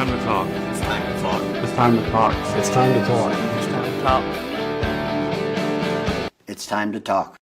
time to talk. It's time to talk. It's time to talk. It's time to talk. It's time to talk. It's time to talk.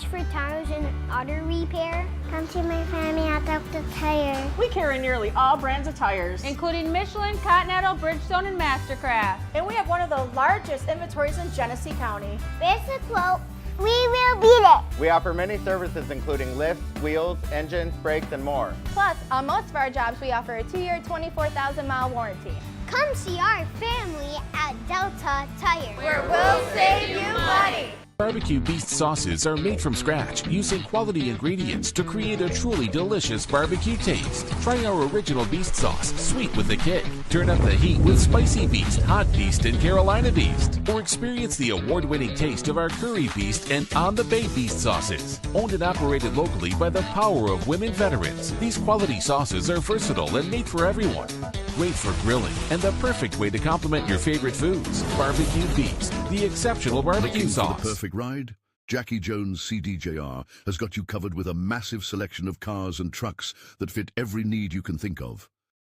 For tires and auto repair. Come to my family at Dr. Tire. We carry nearly all brands of tires, including Michelin, Continental, Bridgestone, and Mastercraft. And we have one of the largest inventories in Genesee County. Basic quote, we will beat it. We offer many services including lifts, wheels, engines, brakes, and more. Plus, on most of our jobs, we offer a 2-year, 24,000-mile warranty. Come see our family at Delta Tire, where we'll save you money. Barbecue Beast sauces are made from scratch using quality ingredients to create a truly delicious barbecue taste. Try our original Beast sauce, sweet with a kick. Turn up the heat with Spicy Beast, Hot Beast, and Carolina Beast. Or experience the award-winning taste of our Curry Beast and On the Bay Beast sauces. Owned and operated locally by the power of women veterans, these quality sauces are versatile and made for everyone. Great for grilling and the perfect way to complement your favorite foods. Barbecue Beast, the exceptional barbecue sauce. The perfect ride? Jackie Jones CDJR has got you covered with a massive selection of cars and trucks that fit every need you can think of.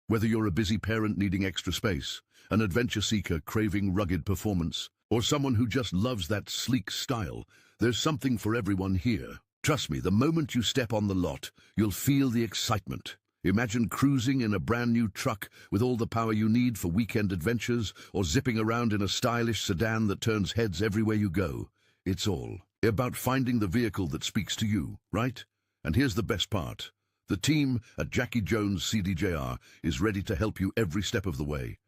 Whether you're a busy parent needing extra space, an adventure seeker craving rugged performance, or someone who just loves that sleek style, there's something for everyone here. Trust me, the moment you step on the lot, you'll feel the excitement. Imagine cruising in a brand new truck with all the power you need for weekend adventures, or zipping around in a stylish sedan that turns heads everywhere you go. It's all about finding the vehicle that speaks to you, right? And here's the best part. The team at Jackie Jones CDJR is ready to help you every step of the way.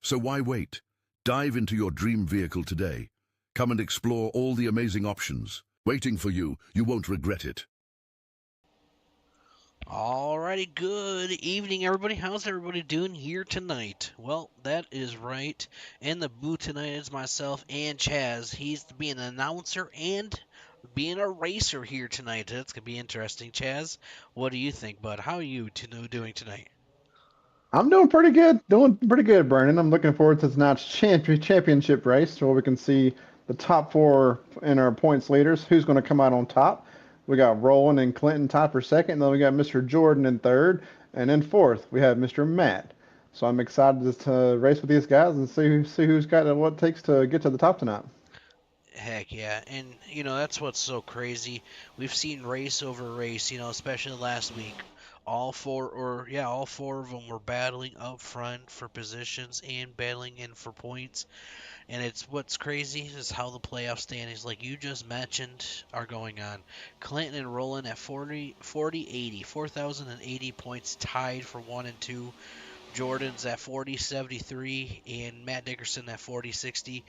So why wait? Dive into your dream vehicle today. Come and explore all the amazing options. Waiting for you. You won't regret it. Alrighty, good evening everybody. How's everybody doing here tonight? Well, that is right. In the booth tonight is myself and Chaz. He's being an announcer and being a racer here tonight. That's going to be interesting. Chaz, what do you think, bud? How are you doing tonight? I'm doing pretty good. Brandon. I'm looking forward to tonight's championship race where we can see the top four in our points leaders. Who's going to come out on top? We got Roland and Clinton tied for second. Then we got Mr. Jordan in third. And in fourth, we have Mr. Matt. So I'm excited to race with these guys and see who's got what it takes to get to the top tonight. Heck yeah. And, that's what's so crazy. We've seen race over race, especially last week. All four of them were battling up front for positions and battling in for points. And what's crazy is how the playoff standings, like you just mentioned, are going on. Clinton and Roland at 4,080 points tied for 1 and 2. Jordan's at 4,073 and Matt Dickerson at 4,060.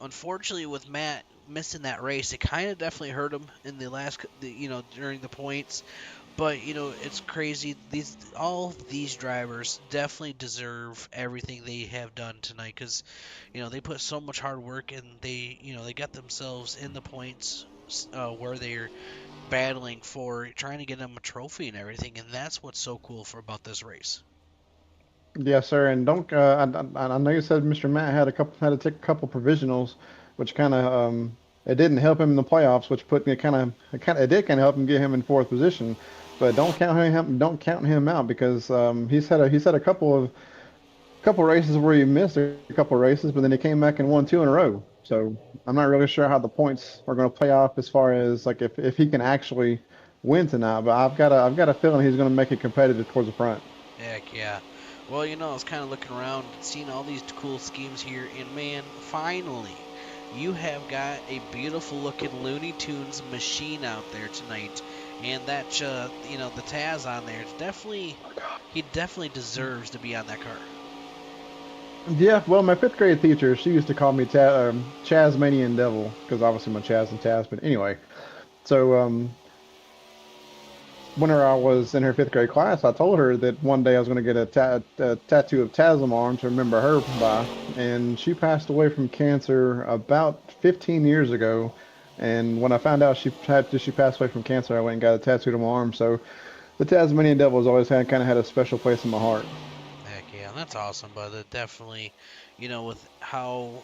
Unfortunately with Matt missing that race, it kind of definitely hurt him in the during the points. But, it's crazy. All of these drivers definitely deserve everything they have done tonight because, they put so much hard work and they got themselves in the points where they're battling for trying to get them a trophy and everything. And that's what's so cool about this race. Yes, sir. And don't I know you said Mr. Matt had to take a couple provisionals, which kind of it didn't help him in the playoffs, which it did kind of help him get him in fourth position. But don't count him out because he's had a couple races where he missed a couple races, but then he came back and won 2 in a row. So I'm not really sure how the points are going to play off as far as like if he can actually win tonight. But I've got a feeling he's going to make it competitive towards the front. Heck yeah. Well, I was kind of looking around, seeing all these cool schemes here, and man, finally, you have got a beautiful looking Looney Tunes machine out there tonight. And that, the Taz on there, he definitely deserves to be on that car. Yeah, well, my 5th grade teacher, she used to call me Chazmanian Devil, because obviously I'm Chaz and Taz, but anyway. So, whenever I was in her 5th grade class, I told her that one day I was going to get a tattoo of Taz on my arm to remember her by, and she passed away from cancer about 15 years ago. And when I found out she passed away from cancer, I went and got it tattooed on my arm. So the Tasmanian Devil has always kind of had a special place in my heart. Heck yeah, that's awesome, but it definitely, with how,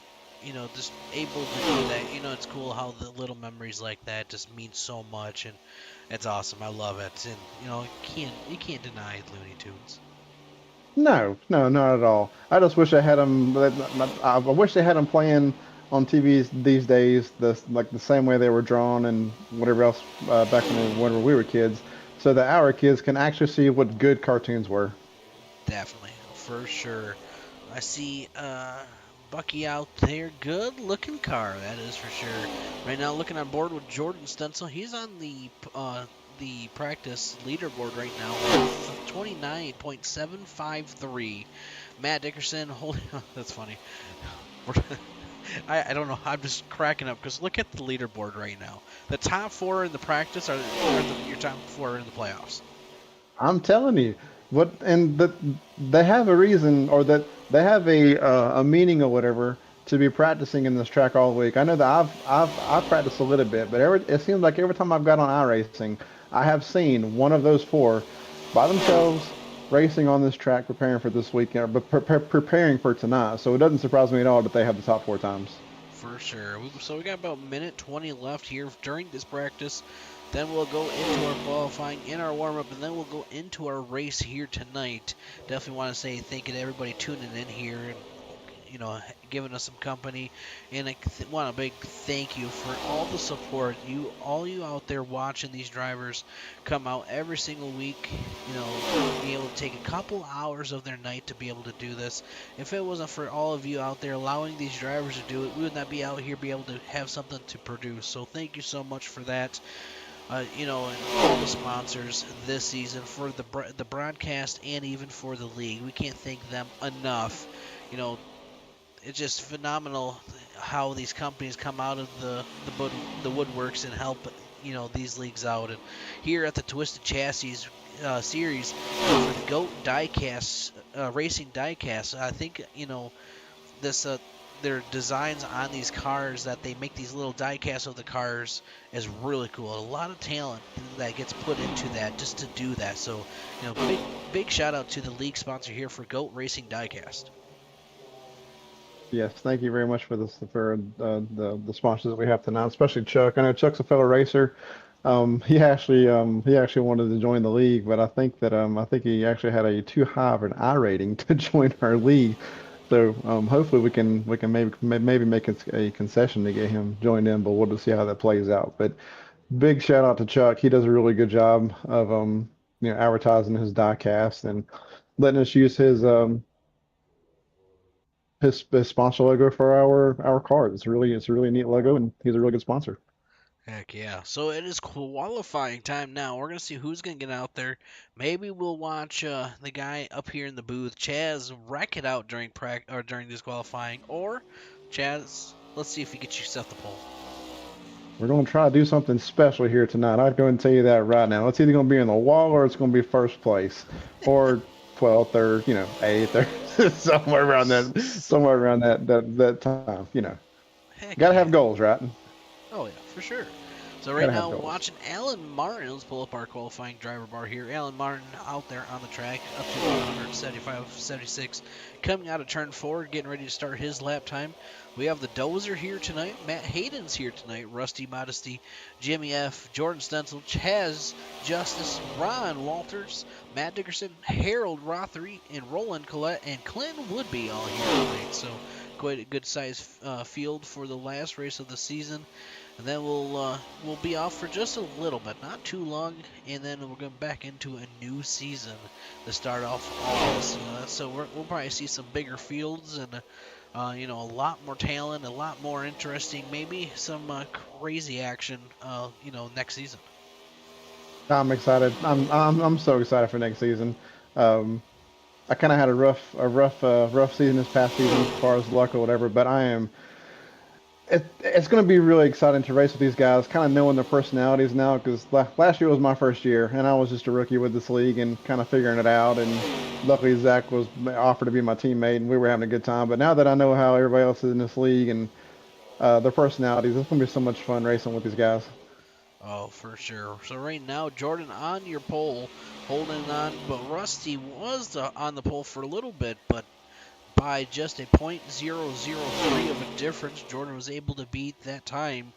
just able to do that, it's cool how the little memories like that just mean so much, and it's awesome. I love it, and you can't deny Looney Tunes. No, no, not at all. I just wish I had them. I wish they had them playing on TVs these days, like the same way they were drawn and whatever else back whenever we were kids, so that our kids can actually see what good cartoons were. Definitely, for sure. I see Bucky out there. Good looking car, that is for sure. Right now, looking on board with Jordan Stencil. He's on the practice leaderboard right now with 29.753. Matt Dickerson holding. That's funny. I don't know. I'm just cracking up because look at the leaderboard right now. The top four in the practice are your top four in the playoffs. I'm telling you, what and that they have a reason, or that they have a meaning or whatever to be practicing in this track all week. I know that I've practiced a little bit, but it seems like every time I've got on iRacing, I have seen one of those four by themselves racing on this track, preparing for this weekend, but preparing for tonight. So it doesn't surprise me at all that they have the top four times. For sure. So we got about a minute 20 left here during this practice. Then we'll go into our qualifying, in our warm-up, and then we'll go into our race here tonight. Definitely want to say thank you to everybody tuning in here and giving us some company. And I want a big thank you for all the support. All you out there watching these drivers come out every single week, be able to take a couple hours of their night to be able to do this. If it wasn't for all of you out there allowing these drivers to do it, we would not be out here be able to have something to produce. So thank you so much for that. And all the sponsors this season for the broadcast and even for the league. We can't thank them enough. It's just phenomenal how these companies come out of the woodworks and help these leagues out. And here at the Twisted Chassis series for the GOAT Diecast Racing Diecast, I think this their designs on these cars that they make these little diecasts of the cars is really cool. A lot of talent that gets put into that just to do that. So big shout out to the league sponsor here for GOAT Racing Diecast. Yes, thank you very much for this for the sponsors that we have tonight, especially Chuck. I know Chuck's a fellow racer. He actually wanted to join the league, but I think he actually had a too high of an I rating to join our league. So hopefully we can maybe make a concession to get him joined in, but we'll just see how that plays out. But big shout out to Chuck. He does a really good job of advertising his diecast and letting us use his sponsor logo for our card. It's a really neat logo, and he's a really good sponsor. Heck yeah. So it is qualifying time now. We're going to see who's going to get out there. Maybe we'll watch the guy up here in the booth, Chaz, wreck it out during this qualifying. Or, Chaz, let's see if you get yourself the pole. We're going to try to do something special here tonight. I'll go and tell you that right now. It's either going to be in the wall or it's going to be first place, or 12th or 8th or somewhere around that time. Heck Got to yeah. have goals, right? Oh, yeah, for sure. So right now, watching Alan Martin. Let's pull up our qualifying driver bar here. Alan Martin out there on the track, up to 175, 76. Coming out of turn 4, getting ready to start his lap time. We have the Dozer here tonight. Matt Hayden's here tonight. Rusty Modesty, Jimmy F., Jordan Stencil, Chaz Justice, Ron Walters, Matt Dickerson, Harold Rothery, and Roland Collette, and Clinton Woodby all here tonight. So quite a good sized field for the last race of the season. And then we'll be off for just a little bit, not too long, and then we're going back into a new season to start off all this. So we'll probably see some bigger fields and a lot more talent, a lot more interesting, maybe some crazy action, next season. I'm excited. I'm so excited for next season. I kind of had a rough season this past season as far as luck or whatever, but I am. It's going to be really exciting to race with these guys, kind of knowing their personalities now, because last year was my first year, and I was just a rookie with this league and kind of figuring it out. And luckily, Zach was offered to be my teammate, and we were having a good time. But now that I know how everybody else is in this league, and their personalities. It's gonna be so much fun racing with these guys. Oh, for sure. So right now, Jordan on your pole, holding on, but Rusty was on the pole for a little bit, but by just a .003 of a difference, Jordan was able to beat that time.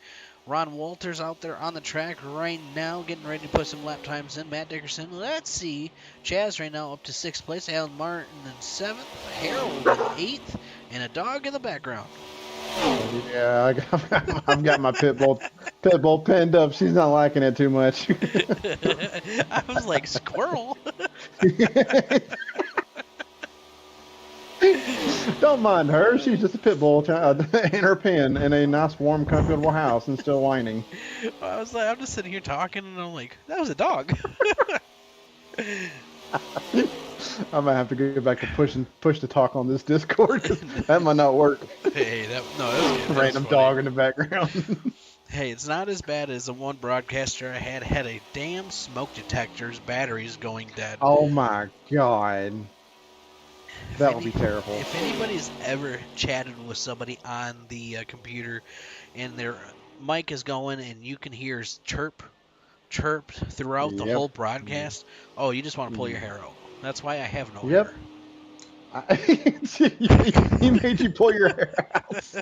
Ron Walters out there on the track right now, getting ready to put some lap times in. Matt Dickerson, let's see. Chaz right now up to 6th place. Alan Martin in 7th. Harold in 8th. And a dog in the background. Yeah, I've got my pit bull pinned up. She's not liking it too much. I was like, squirrel. Don't mind her. She's just a pit bull in her pen in a nice, warm, comfortable house and still whining. I was like, I'm just sitting here talking, and I'm like, that was a dog. I might have to go back to push the talk on this Discord. That might not work. Hey, that was good. Random dog in the background. Hey, it's not as bad as the one broadcaster I had a damn smoke detector's batteries going dead. Oh my god. That would be terrible. If anybody's ever chatted with somebody on the computer and their mic is going and you can hear chirp throughout the whole broadcast, oh, you just want to pull your hair out. That's why I have no hair. He made you pull your hair out.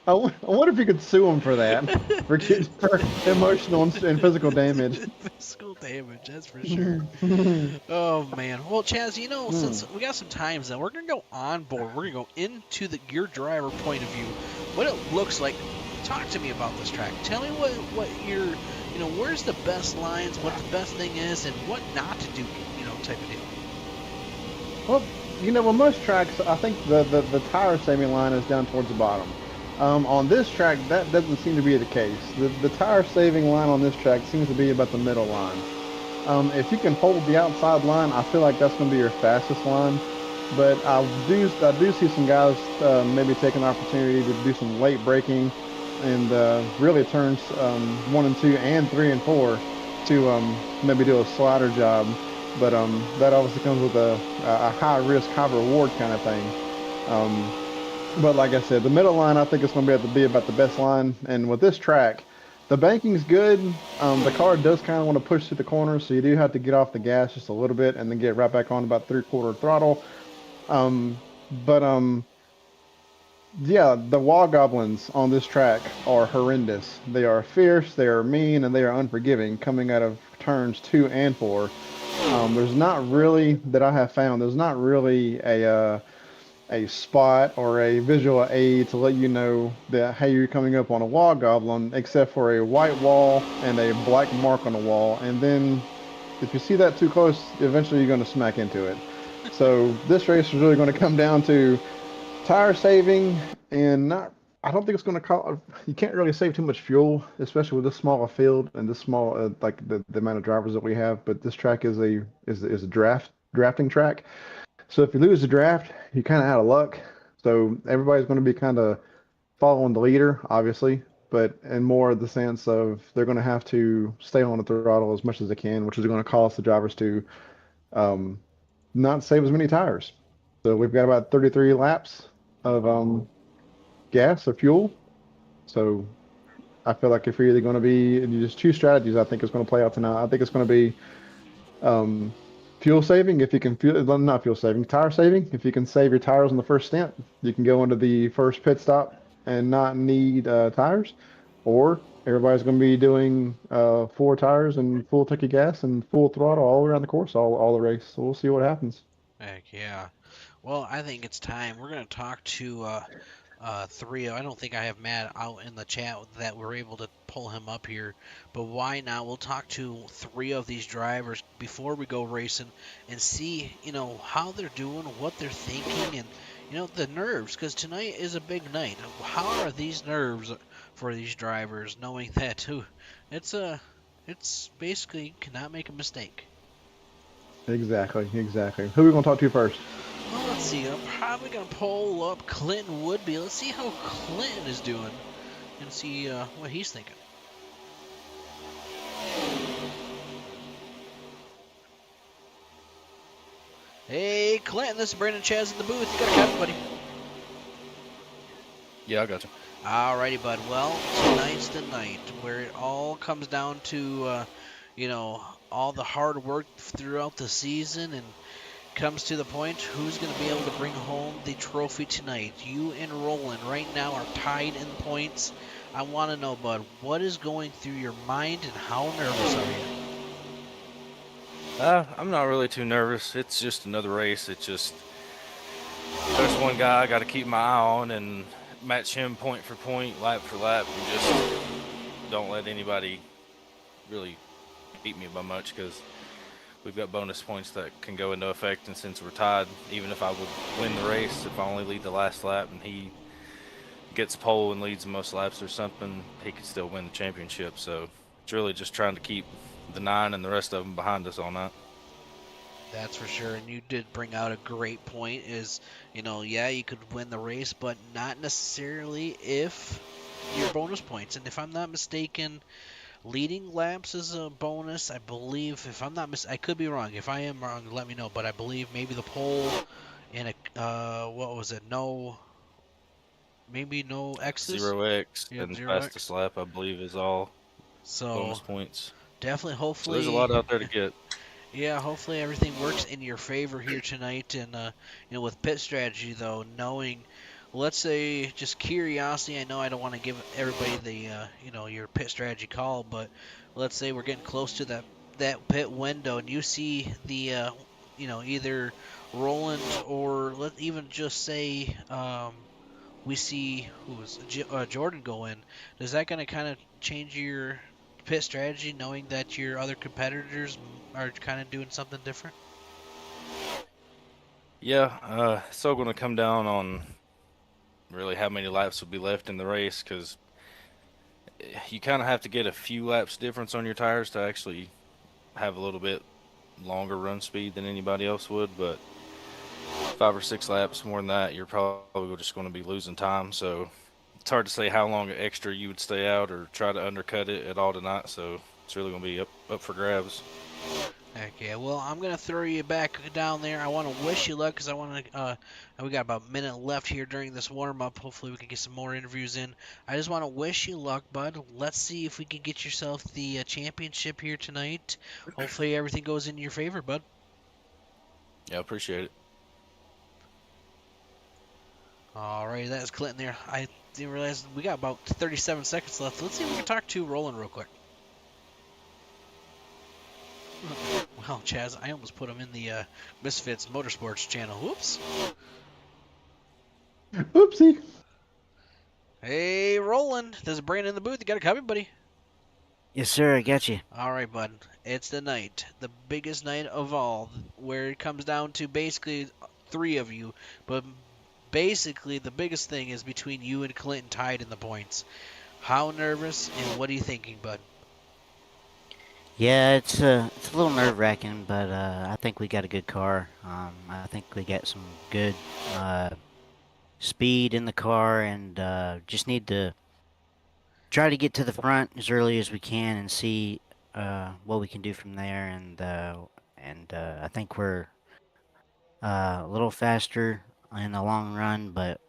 I wonder if you could sue him for that, for emotional and physical damage. Physical damage, that's for sure. Oh man. Well, Chaz, you know, since we got some times now, we're gonna go on board. We're gonna go into your driver point of view, what it looks like. Talk to me about this track. Tell me what your, you know, where's the best lines, what the best thing is, and what not to do, you know, type of deal. Well, you know, on most tracks, I think the tire saving line is down towards the bottom. On this track, that doesn't seem to be the case. The tire saving line on this track seems to be about the middle line. If you can hold the outside line, I feel like that's going to be your fastest line. But I do see some guys maybe taking the opportunity to do some late braking and really turns 1 and 2 and 3 and 4 to maybe do a slider job. But that obviously comes with a high risk, high reward kind of thing. But like I said, the middle line I think is going to be about the best line. And with this track, the banking's good. The car does kind of want to push through the corners, so you do have to get off the gas just a little bit and then get right back on about 3/4 throttle. Yeah, the wall goblins on this track are horrendous. They are fierce, they are mean, and they are unforgiving coming out of turns 2 and 4. There's not really, that I have found, there's not really a spot or a visual aid to let you know that, hey, you're coming up on a wall goblin, except for a white wall and a black mark on the wall. And then if you see that too close, eventually you're going to smack into it. So this race is really going to come down to tire saving and I don't think it's going to you can't really save too much fuel, especially with this small field and this small, like the amount of drivers that we have. But this track is a drafting track. So if you lose the draft, you're kind of out of luck. So everybody's going to be kind of following the leader, obviously, but in more the sense of they're going to have to stay on the throttle as much as they can, which is going to cause the drivers to not save as many tires. So we've got about 33 laps of gas or fuel. So I feel like if you're either going to be, and you just choose strategies, I think it's going to play out tonight. I think it's going to be fuel saving, if you can not fuel saving, tire saving. If you can save your tires on the first stint, you can go into the first pit stop and not need tires. Or everybody's going to be doing 4 tires and full tank of gas and full throttle all around the course, all the race. So we'll see what happens. Heck yeah. Well, I think it's time. We're going to talk to 3. I don't think I have Matt out in the chat that we're able to pull him up here, but why not? We'll talk to 3 of these drivers before we go racing and see, you know, how they're doing, what they're thinking, and, you know, the nerves, because tonight is a big night. How are these nerves for these drivers, knowing that it's basically cannot make a mistake. Exactly. Who are we going to talk to first? Well, let's see. I'm probably going to pull up Clinton Woodby. Let's see how Clinton is doing and see what he's thinking. Hey, Clinton, this is Brandon Chaz in the booth. You got a comment, buddy? Yeah, I got you. Alrighty, bud. Well, tonight's the night where it all comes down to, all the hard work throughout the season and comes to the point who's going to be able to bring home the trophy tonight. You and Roland right now are tied in points. I want to know, bud, what is going through your mind and how nervous are you? I'm not really too nervous. It's just another race. It's just there's one guy I got to keep my eye on and match him point for point, lap for lap, and just don't let anybody really beat me by much because we've got bonus points that can go into effect. And since we're tied, even if I would win the race, if I only lead the last lap and he gets pole and leads the most laps or something, he could still win the championship. So it's really just trying to keep the 9 and the rest of them behind us all night. That's for sure. And you did bring out a great point is, yeah, you could win the race, but not necessarily if your bonus points. And if I'm not mistaken, leading laps is a bonus. I believe, if I'm not I could be wrong. If I am wrong, let me know. But I believe maybe the pole and what was it? Maybe no X's. 0x Yep, and 0x. fastest lap, I believe, is all bonus points. Definitely, So hopefully. there's a lot out there to get. Yeah, hopefully everything works in your favor here tonight. And, with pit strategy, though, knowing, let's say, just curiosity, I know I don't want to give everybody the, your pit strategy call, but let's say we're getting close to that pit window and you see the, either Roland or let's even just say we see Jordan go in. Is that going to kind of change your pit strategy, knowing that your other competitors are kind of doing something different? Yeah, it's all going to come down on really how many laps will be left in the race because you kind of have to get a few laps difference on your tires to actually have a little bit longer run speed than anybody else would. But 5 or 6 laps more than that, you're probably just going to be losing time. So it's hard to say how long extra you would stay out or try to undercut it at all tonight. So it's really going to be up for grabs. Okay, well, I'm going to throw you back down there. I want to wish you luck because we got about a minute left here during this warm-up. Hopefully we can get some more interviews in. I just want to wish you luck, bud. Let's see if we can get yourself the championship here tonight. Hopefully everything goes in your favor, bud. Yeah, appreciate it. All right, that is Clinton there. I didn't realize we got about 37 seconds left. Let's see if we can talk to Roland real quick. Wow, Chaz, I almost put him in the Misfits Motorsports channel. Whoops. Oopsie. Hey, Roland. There's a Brandon in the booth. You got a copy, buddy? Yes, sir. I got you. All right, bud. It's the night, the biggest night of all, where it comes down to basically 3 of you. But basically, the biggest thing is between you and Clinton tied in the points. How nervous and what are you thinking, bud? Yeah, it's a little nerve-wracking, but I think we got a good car. I think we got some good speed in the car, and just need to try to get to the front as early as we can and see what we can do from there. And I think we're a little faster in the long run, but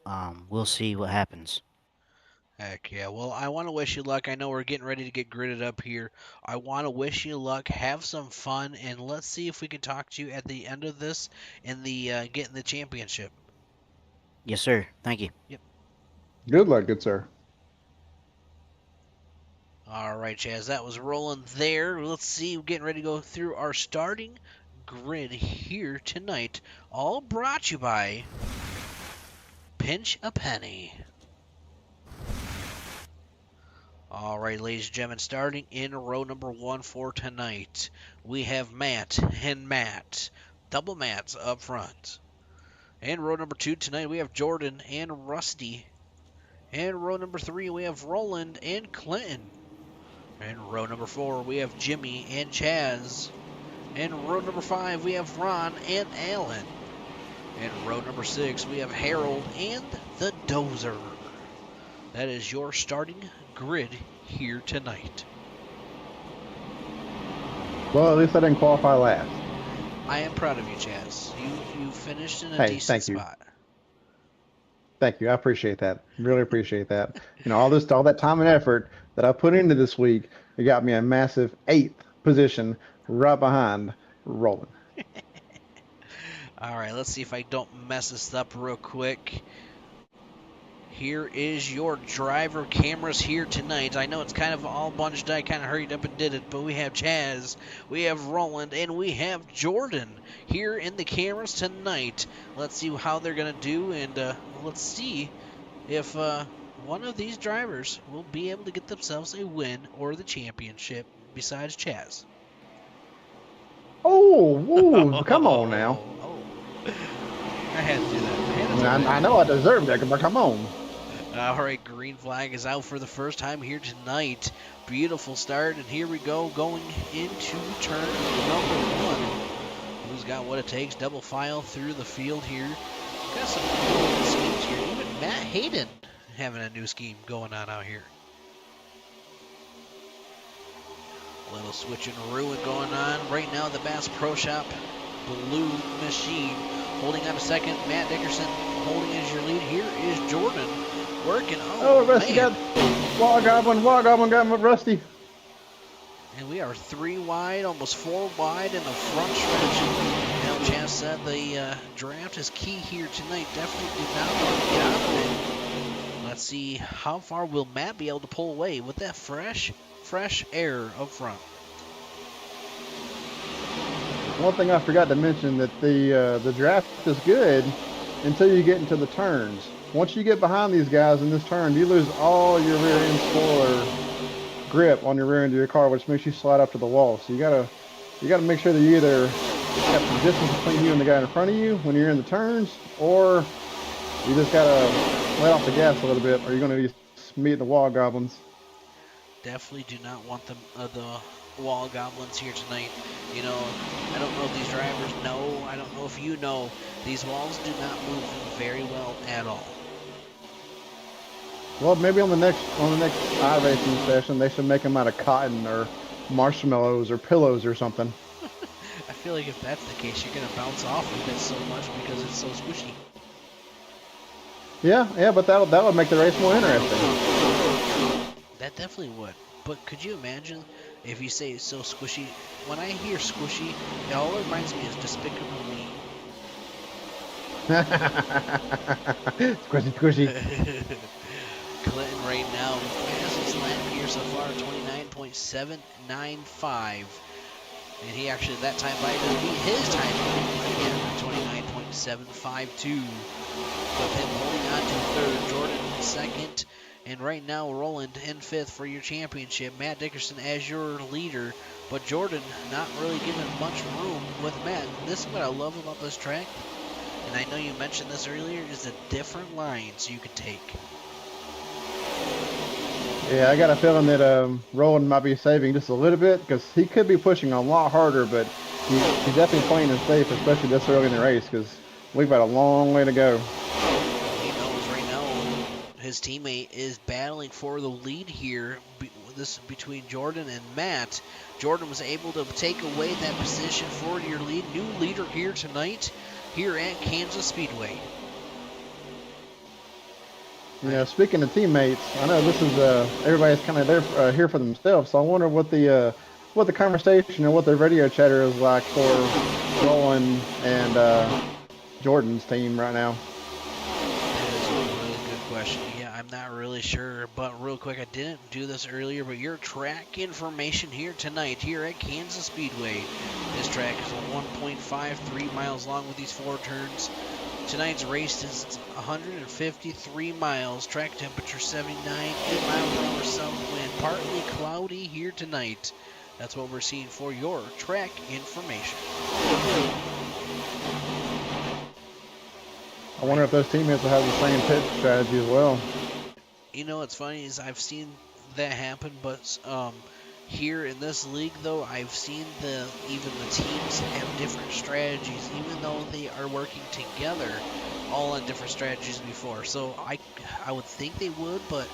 we'll see what happens. Heck yeah. Well, I want to wish you luck. I know we're getting ready to get gridded up here. I want to wish you luck. Have some fun, and let's see if we can talk to you at the end of this in the getting the championship. Yes, sir. Thank you. Yep. Good luck, good sir. All right, Chaz. That was rolling there. Let's see. We're getting ready to go through our starting grid here tonight. All brought to you by Pinch a Penny. All right, ladies and gentlemen, starting in row number 1 for tonight, we have Matt and Matt. Double Matts up front. And row number 2 tonight, we have Jordan and Rusty. And row number 3, we have Roland and Clinton. And row number 4, we have Jimmy and Chaz. And row number 5, we have Ron and Alan. And row number 6, we have Harold and the Dozer. That is your starting grid here tonight. Well, at least I didn't qualify last. I am proud of you, Chaz. You finished in a decent spot. Thank you. I appreciate that. Really appreciate that. All that time and effort that I put into this week, it got me a massive 8th position right behind Roland. All right, let's see if I don't mess this up real quick. Here is your driver cameras here tonight. I know it's kind of all bunched. I kind of hurried up and did it, but we have Chaz, we have Roland, and we have Jordan here in the cameras tonight. Let's see how they're going to do, and let's see if one of these drivers will be able to get themselves a win or the championship besides Chaz. Oh, woo, come on now. I had to do that. I know I deserved that, but come on. All right, green flag is out for the first time here tonight. Beautiful start, and here we go, going into turn number 1. Who's got what it takes? Double file through the field here. Got some cool schemes here. Even Matt Hayden having a new scheme going on out here. A little switch and ruin going on. Right now, the Bass Pro Shop Blue Machine holding on a second. Matt Dickerson holding as your lead. Here is Jordan working. Oh, Rusty got Wall Goblin got him, Rusty. And we are 3 wide, almost 4 wide in the front stretch. Now, Chaz said the draft is key here tonight. Definitely did not want to get out of it. Let's see how far will Matt be able to pull away with that fresh air up front. One thing I forgot to mention that the draft is good until you get into the turns. Once you get behind these guys in this turn, you lose all your rear end spoiler grip on your rear end of your car, which makes you slide up to the wall. So you gotta make sure that you either have some distance between you and the guy in front of you when you're in the turns, or you just gotta let off the gas a little bit, or you're gonna be meeting the wall goblins. Definitely do not want them the wall goblins here tonight. You know, I don't know if these drivers know. I don't know if you know. These walls do not move very well at all. Well, maybe on the next iRacing session, they should make them out of cotton or marshmallows or pillows or something. I feel like if that's the case, you're gonna bounce off of it so much because it's so squishy. Yeah, but that would make the race more interesting. That definitely would. But could you imagine if you say it's so squishy? When I hear squishy, it all reminds me of Despicable Me. Squishy. Clinton right now, fastest lap here so far, 29.795. And he actually, that time by to beat his time again, 29.752. With him holding on to third, Jordan in second. And right now, Roland in 5th for your championship. Matt Dickerson as your leader. But Jordan not really given much room with Matt. And this is what I love about this track. And I know you mentioned this earlier, is the different lines you can take. Yeah, I got a feeling that Roland might be saving just a little bit because he could be pushing a lot harder, but he's definitely playing it safe, especially this early in the race because we've got a long way to go. He knows right now his teammate is battling for the lead here. This between Jordan and Matt. Jordan was able to take away that position for your lead. New leader here tonight, here at Kansas Speedway. You know, speaking of teammates, I know this is everybody's kind of there here for themselves. So I wonder what the conversation or what their radio chatter is like for Roland and Jordan's team right now. That is a really good question. Yeah, I'm not really sure, but real quick, I didn't do this earlier, but your track information here tonight, here at Kansas Speedway. This track is 1.53 miles long with these 4 turns. Tonight's race is 153 miles, track temperature 79, 8 miles per hour south wind, partly cloudy here tonight. That's what we're seeing for your track information. I wonder if those teammates will have the same pit strategy as well. You know what's funny is I've seen that happen, but here in this league, though, I've seen even the teams have different strategies, even though they are working together, all on different strategies before. So I would think they would, but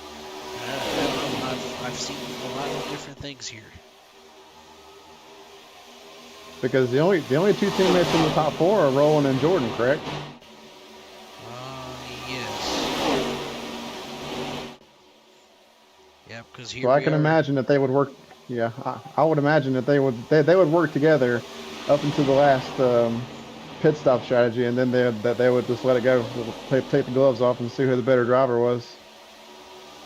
I don't know. I've seen a lot of different things here. Because the only 2 teammates in the top 4 are Roland and Jordan, correct? Yes. Because So here I we can are. imagine that they would work. Yeah, I would imagine that they would work together up until the last pit stop strategy, and then they would just let it go. Take the gloves off and see who the better driver was.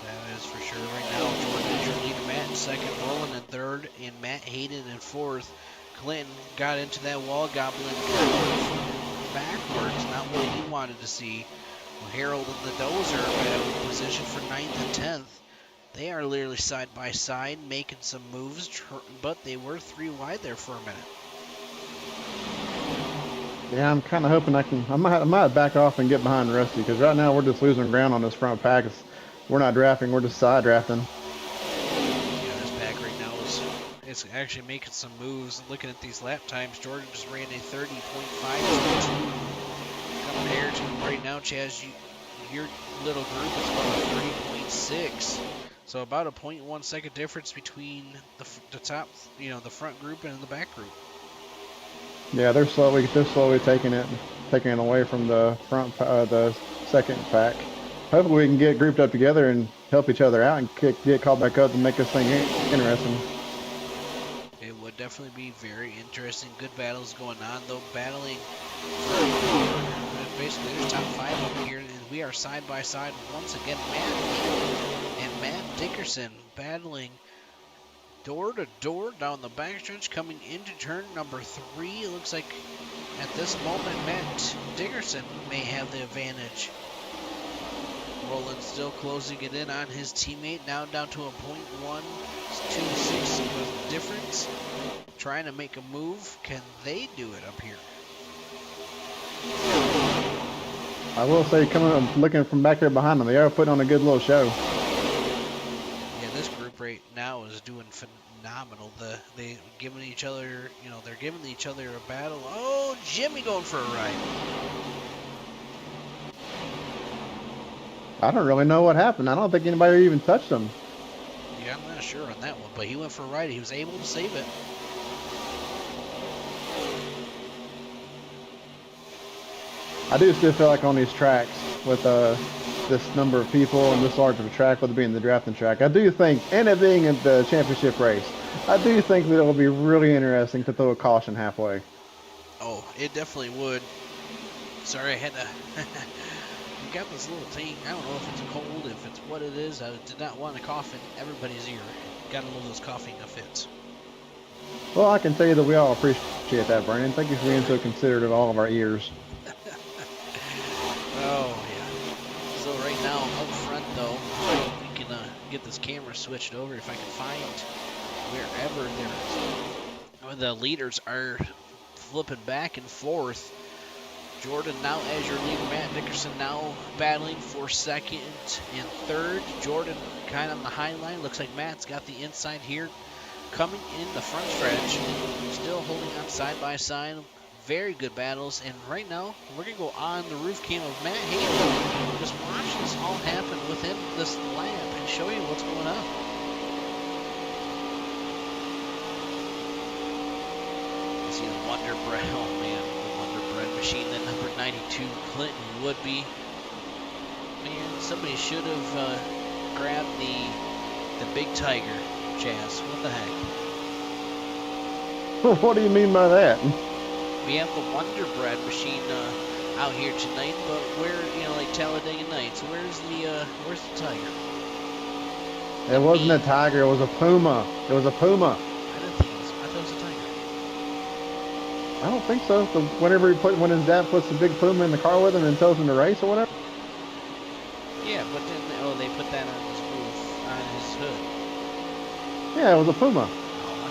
That is for sure. Right now, Jordan is your leader. Matt in second, Roland in third, and Matt Hayden in fourth. Clinton got into that wall goblin backwards, not what he wanted to see. Well, Harold and the Dozer are in position for 9th and 10th. They are literally side by side, making some moves, but they were 3 wide there for a minute. Yeah, I'm kind of hoping I might back off and get behind Rusty, because right now we're just losing ground on this front pack. We're not drafting, we're just side drafting. Yeah, this pack right now is actually making some moves. Looking at these lap times, Jordan just ran a 30.5. Compared to right now, Chaz, your little group is about 30.6. So about a 0.1 second difference between the top, the front group and the back group. Yeah, they're slowly taking it away from the the second pack. Hopefully we can get grouped up together and help each other out and get called back up and make this thing interesting. It would definitely be very interesting. Good battles going on, though. Battling basically there's top 5 over here, and we are side by side once again. Matt and Matt Dickerson battling door to door down the backstretch, coming into turn number 3. It looks like at this moment Matt Dickerson may have the advantage. Roland still closing it in on his teammate, now down to a 0.126 difference. Trying to make a move. Can they do it up here? I will say, looking from back there behind them, they are putting on a good little show. Yeah, this group right now is doing phenomenal. They giving each other, they're giving each other a battle. Oh, Jimmy going for a ride. I don't really know what happened. I don't think anybody even touched him. Yeah, I'm not sure on that one, but he went for a ride. He was able to save it. I do still feel like on these tracks with this number of people and this large of a track, with it being the drafting track, I do think, and it being in the championship race, I do think that it will be really interesting to throw a caution halfway. Oh, it definitely would. Sorry, I had to. We got this little thing. I don't know if it's cold, if it's what it is. I did not want to cough in everybody's ear. Got a little coughing fits. Well, I can tell you that we all appreciate that, Brandon. Thank you for being so considerate of all of our ears. Oh, yeah. So right now, up front, though, we can get this camera switched over if I can find wherever the leaders are flipping back and forth. Jordan now as your leader, Matt Dickerson now battling for second and third. Jordan kind of on the high line. Looks like Matt's got the inside here. Coming in the front stretch, still holding on side by side. Very good battles, and right now we're gonna go on the roof cam of Matt Hayden. Just watch this all happen within this lap and show you what's going on. You see the Wonder Bread, oh man, the Wonder Bread machine. That number 92, Clinton Woodby. Man, somebody should have grabbed the Big Tiger, Chaz. What the heck? What do you mean by that? We have the Wonder Bread machine out here tonight, but where, like Talladega Nights, where's the tiger? It wasn't a tiger, it was a puma. It was a puma. I didn't think I thought it was a tiger. I don't think so. So when his dad puts the big puma in the car with him and tells him to race or whatever? Yeah, but then, they put that on his roof, on his hood. Yeah, it was a puma. Oh, I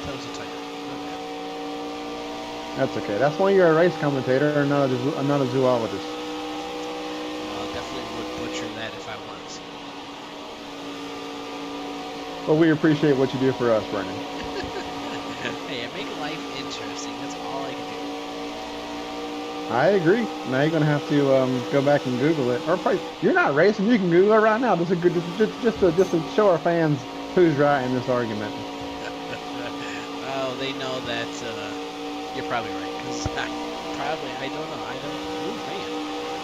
thought it was a tiger. That's okay. That's why you're a race commentator and not a zoologist. Well, I definitely would butcher that if I was. Well, we appreciate what you do for us, Brendan. Hey, I make life interesting. That's all I can do. I agree. Now you're gonna have to go back and Google it. Or probably, you're not racing. You can Google it right now. Just to show our fans who's right in this argument. Oh, they know that. You're probably right, because I don't know. Oh, man.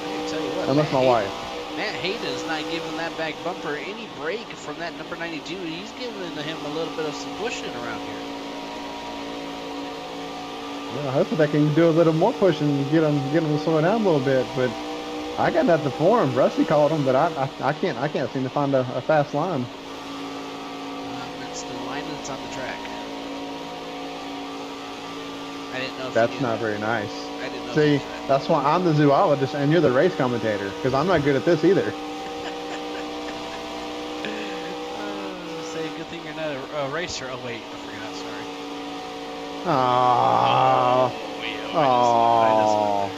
I can tell you what. Unless my wife. Matt Hayden is not giving that back bumper any break from that number 92. He's giving him a little bit of some pushing around here. Well, hopefully they can do a little more pushing and get them to slow down a little bit. But I got nothing for him. Rusty called him, but I can't seem to find a fast line. It's the line that's on the track. I didn't know if That's not very nice. I didn't know. See, that's why I'm the zoologist and you're the race commentator, because I'm not good at this either. Say good thing you're not a racer. Oh wait, I forgot. Sorry. Aww.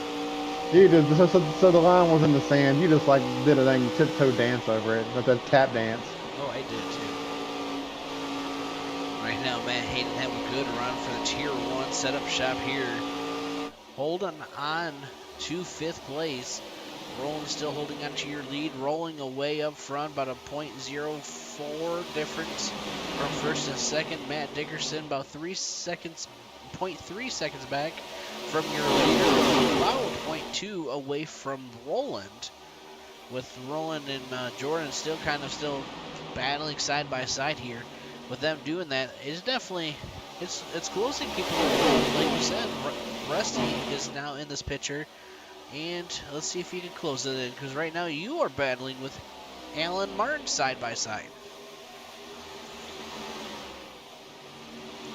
You did so the line was in the sand. You just like did a dang tiptoe dance over it, like a tap dance. Oh, I did too. Right now, Matt Hayden have a good run for the Tier 1 setup shop here. Holding on to 5th place. Roland still holding on to your lead, rolling away up front, about a .04 difference from first and second. Matt Dickerson about 3 seconds, 0.3 seconds back from your leader, about 0.2 away from Roland. With Roland and Jordan still battling side by side here. With them doing that, it's definitely it's closing people. Like you said, Rusty is now in this picture, and let's see if he can close it in. Because right now you are battling with Alan Martin side by side.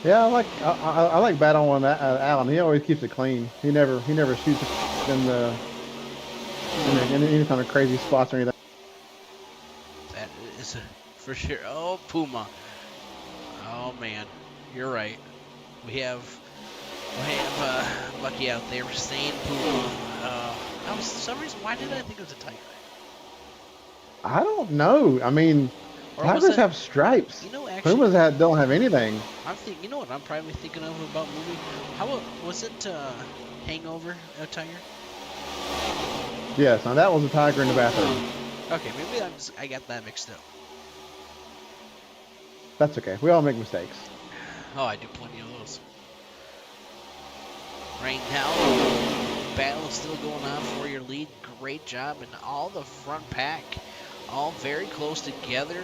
Yeah, I like battling with Alan. He always keeps it clean. He never shoots in any kind of crazy spots or anything. That is for sure. Oh, Puma. Oh man, you're right. We have Lucky out there saying Puma. For some reason, why did I think it was a tiger? I don't know. I mean, tigers have stripes. You know, actually, Pumas don't have anything. I'm thinking. You know what I'm probably thinking of about movie? Was it Hangover? A tiger? Yes, now that was a tiger in the bathroom. Okay, maybe I got that mixed up. That's okay. We all make mistakes. Oh, I do plenty of those. Right now, battle is still going on for your lead. Great job, and all the front pack, all very close together.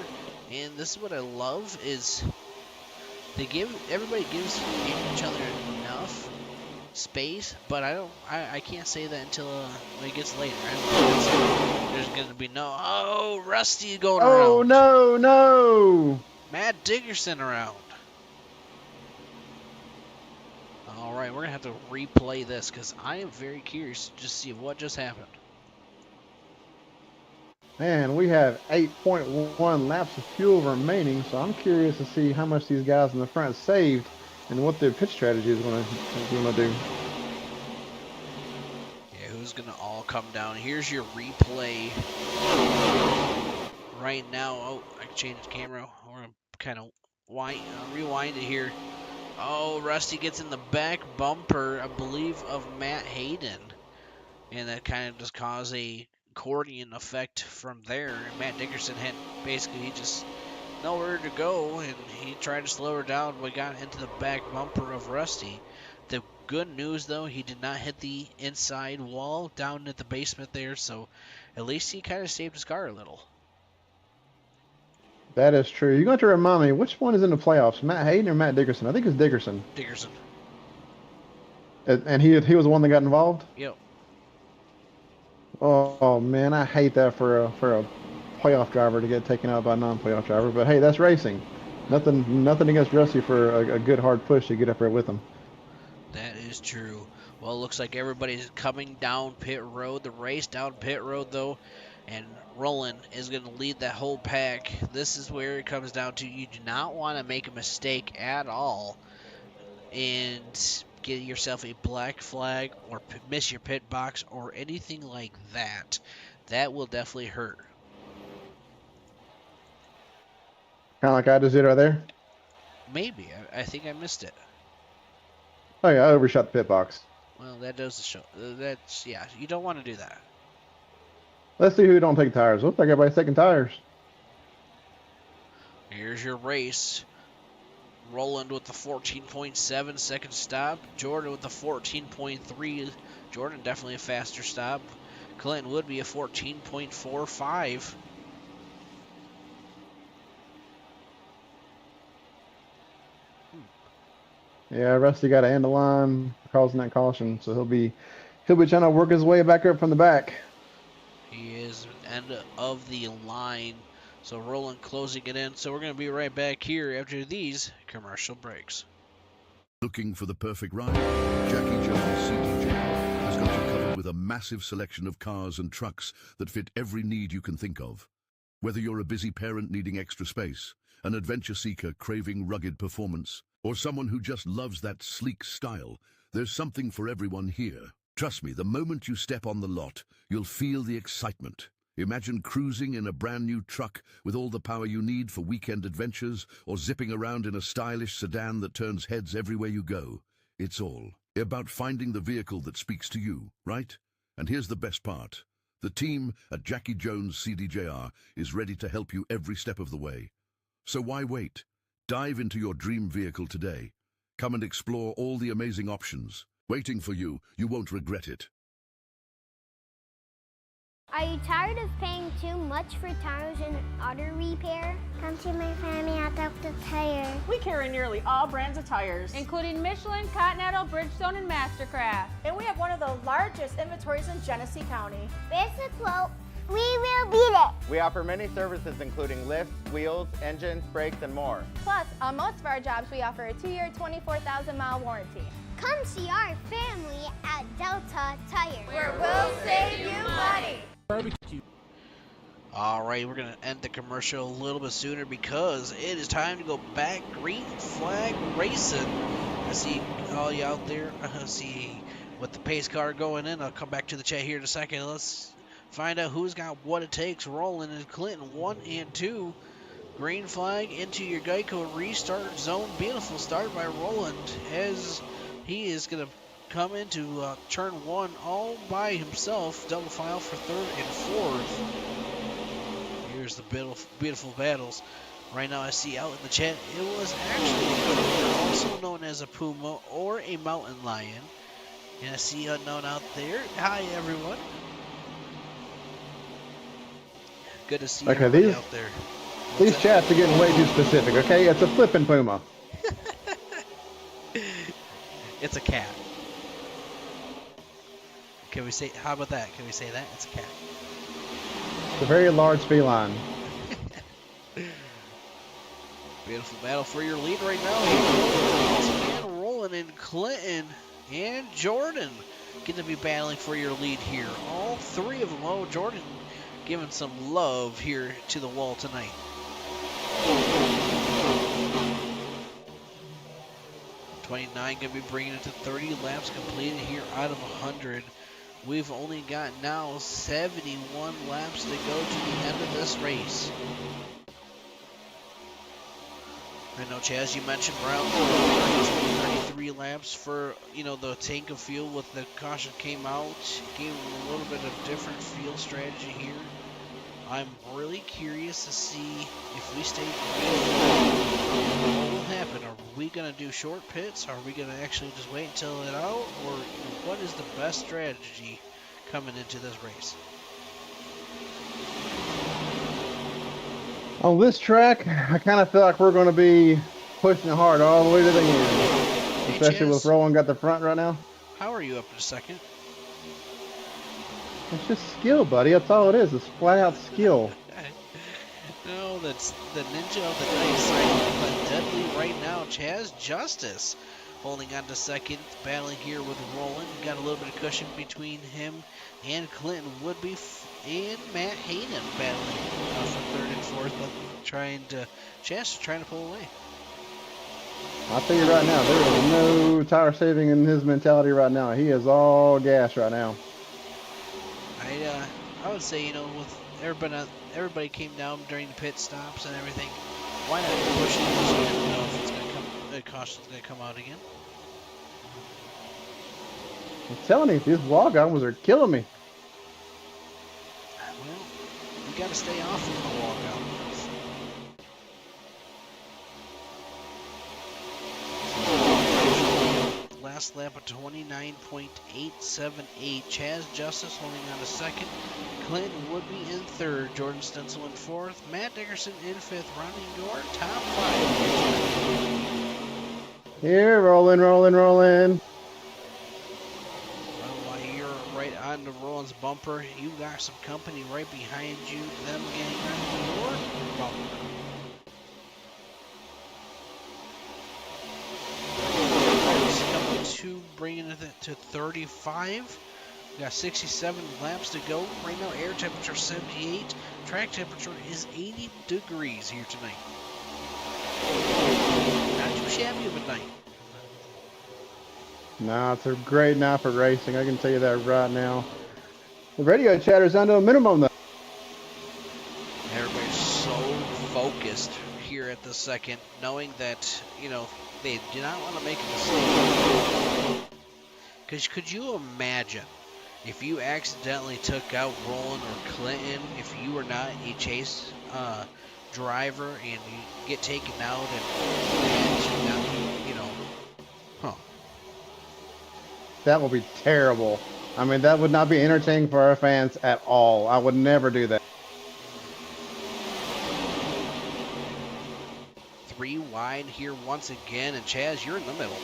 And this is what I love is everybody gives each other enough space, but I can't say that until when it gets later. There's gonna be Rusty going around. Oh no! Matt Dickerson around. All right, we're gonna have to replay this because I am very curious to see what just happened. Man, we have 8.1 laps of fuel remaining, so I'm curious to see how much these guys in the front saved and what their pit strategy is going to do. Yeah, who's going to all come down? Here's your replay. Right now, oh, I changed the camera. We're going to kind of rewind it here. Oh, Rusty gets in the back bumper, I believe, of Matt Hayden. And that kind of just caused a accordion effect from there. And Matt Dickerson had basically just nowhere to go, and he tried to slow her down, but got into the back bumper of Rusty. The good news, though, he did not hit the inside wall down at the basement there, so at least he kind of saved his car a little. That is true. You're going to remind me, which one is in the playoffs, Matt Hayden or Matt Dickerson? I think it's Dickerson. Dickerson. And he was the one that got involved? Yep. Oh man, I hate that for a playoff driver to get taken out by a non-playoff driver. But hey, that's racing. Nothing against Rusty for a good hard push to get up there with him. That is true. Well, it looks like everybody's coming down pit road. The race down pit road, though, and Roland is going to lead that whole pack. This is where it comes down to you do not want to make a mistake at all and get yourself a black flag or miss your pit box or anything like that. That will definitely hurt. Kind of like I just did right there? Maybe. I think I missed it. Oh yeah, I overshot the pit box. Well, that does show. That's, yeah, you don't want to do that. Let's see who don't take tires. Looks like everybody's taking tires. Here's your race. Roland with the 14.7 second stop. Jordan with the 14.3. Jordan definitely a faster stop. Clinton would be a 14.45. Yeah, Rusty got to end the line causing that caution, so he'll be trying to work his way back up from the back. He is end of the line. So Roland closing it in. So we're going to be right back here after these commercial breaks. Looking for the perfect ride? Jackie Jones CDJR has got you covered with a massive selection of cars and trucks that fit every need you can think of. Whether you're a busy parent needing extra space, an adventure seeker craving rugged performance, or someone who just loves that sleek style, there's something for everyone here. Trust me, the moment you step on the lot, you'll feel the excitement. Imagine cruising in a brand new truck with all the power you need for weekend adventures, or zipping around in a stylish sedan that turns heads everywhere you go. It's all about finding the vehicle that speaks to you, right? And here's the best part. The team at Jackie Jones CDJR is ready to help you every step of the way. So why wait? Dive into your dream vehicle today. Come and explore all the amazing options. Waiting for you, you won't regret it. Are you tired of paying too much for tires and auto repair? Come to my family at Delta Tire. We carry nearly all brands of tires, including Michelin, Continental, Bridgestone, and Mastercraft. and we have one of the largest inventories in Genesee County. Basic quote, we will beat it. We offer many services including lifts, wheels, engines, brakes, and more. Plus, on most of our jobs, we offer a 2-year, 24,000-mile warranty. Come see our family at Delta Tire. Where we'll save you money. Barbecue. All right, we're going to end the commercial a little bit sooner because it is time to go back green flag racing. I see all you out there. I see with the pace car going in. I'll come back to the chat here in a second. Let's find out who's got what it takes. Roland and Clinton, 1 and 2. Green flag into your Geico restart zone. Beautiful start by Roland as he is going to come into turn 1 all by himself. Double file for 3rd and 4th. Here's the beautiful battles. Right now I see out in the chat, it was actually a cougar, also known as a puma or a mountain lion. And I see unknown out there. Hi everyone. Good to see everybody out there. These chats are getting way too specific, okay? It's a flipping puma. It's a cat. Can we say, how about that? Can we say that? It's a cat. It's a very large feline. Beautiful battle for your lead right now. And Roland and Clinton and Jordan get to be battling for your lead here. All 3 of them. Oh, Jordan giving some love here to the wall tonight. '29 going to be bringing it to 30 laps completed here out of 100. We've only got now 71 laps to go to the end of this race. I know, Chaz, you mentioned Brown 33 laps for, the tank of fuel with the caution came out. Gave a little bit of different fuel strategy here. I'm really curious to see if we stay what will happen. Are we going to do short pits? Are we going to actually just wait until it out? Or what is the best strategy coming into this race? On this track, I kind of feel like we're going to be pushing it hard all the way to the end. Especially with Roland got the front right now. How are you up in a second? It's just skill, buddy. That's all it is. It's flat out skill. No, that's the ninja of the night side, but deadly right now. Chaz Justice holding on to second, battling here with Roland. Got a little bit of cushion between him and Clinton Woodby and Matt Hayden battling for 3rd and 4th, but Chaz trying to pull away. I'll tell you right now, there is no tire saving in his mentality right now. He is all gas right now. I would say, with everybody came down during the pit stops and everything, why not push it? So you don't know if it's going to come, the caution's going to come out again. I'm telling you, these log items are killing me. Well, you got to stay off of the log items. last lap of 29.878. Chaz Justice holding on to second. Clinton would be in third. Jordan Stencil in fourth. Matt Dickerson in fifth, running your top five. Here, rolling. Well, while you're right on the Rollins bumper, you got some company right behind you. Them getting on your bumper. Number 2 bringing it to 35. We got 67 laps to go. Right now, air temperature 78. Track temperature is 80 degrees here tonight. Not too shabby of a night. Nah, it's a great night for racing. I can tell you that right now. The radio chatter's down to a minimum, though. Everybody's so focused here at the second, knowing that, you know, they do not want to make a mistake. Because could you imagine if you accidentally took out Roland or Clinton, if you were not a chase driver and you get taken out and not, you know, That would be terrible. I mean, that would not be entertaining for our fans at all. I would never do that. 3 wide here once again, and Chaz, you're in the middle.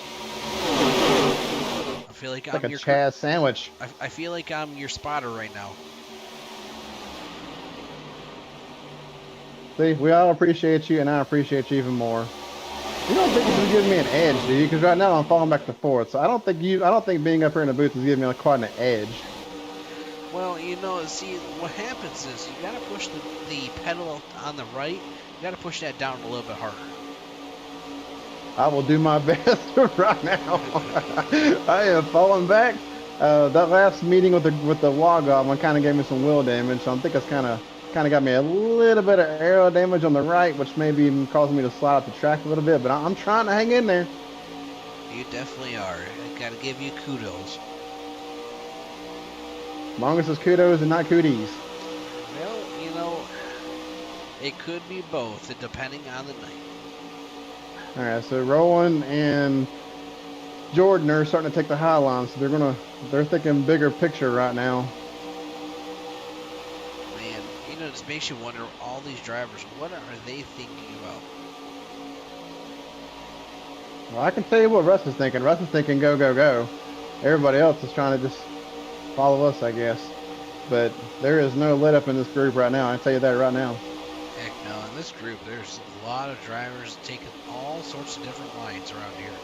I feel like It's I'm like a your Chaz sandwich. I feel like I'm your spotter right now. See, we all appreciate you, and I appreciate you even more. You don't think this is giving me an edge, do you? Because right now I'm falling back to fourth, so I don't think being up here in the booth is giving me quite an edge. Well, you know, see, what happens is you got to push the pedal on the right. You got to push that down a little bit harder. I will do my best right now. I am falling back. That last meeting with the log off one kind of gave me some wheel damage, so I think it's kind of got me a little bit of aero damage on the right, which may be even causing me to slide off the track a little bit. But I'm trying to hang in there. You definitely are. I got to give you kudos. As long as it's kudos and not cooties. Well, you know, it could be both, depending on the night. All right, so Rowan and Jordan are starting to take the high line, so they're thinking bigger picture right now. Man, you know, it just makes you wonder, all these drivers, what are they thinking about? Well, I can tell you what Russ is thinking. Russ is thinking go, go, go. Everybody else is trying to just follow us, I guess. But there is no let up in this group right now. I can tell you that right now. Heck no, in this group, there's a lot of drivers taking all sorts of different lines around here.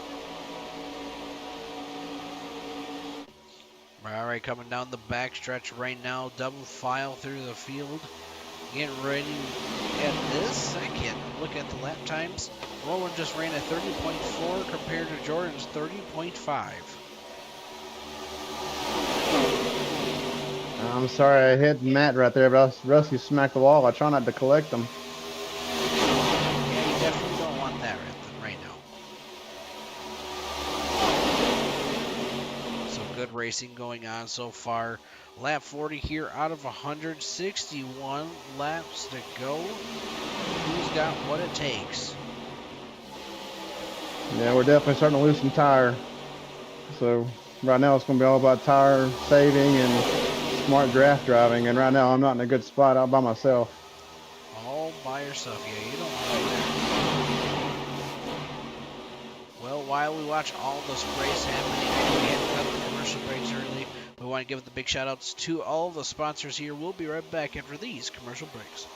All right, coming down the back stretch right now, double file through the field. Getting ready at this second. Look at the lap times. Rowan just ran a 30.4 compared to Jordan's 30.5. I'm sorry I hit Matt right there, but Rusty smacked the wall. I try not to collect them. Yeah, you definitely don't want that right now. So good racing going on so far. Lap 40 here out of 161 laps to go. Who's got what it takes? Yeah, we're definitely starting to lose some tire. So right now it's going to be all about tire saving and smart draft driving. And right now I'm not in a good spot all by myself. All by yourself, yeah, you don't want that. Well, while we watch all this race happening, we had to cut the commercial breaks early. We want to give the big shout outs to all the sponsors here. We'll be right back after these commercial breaks.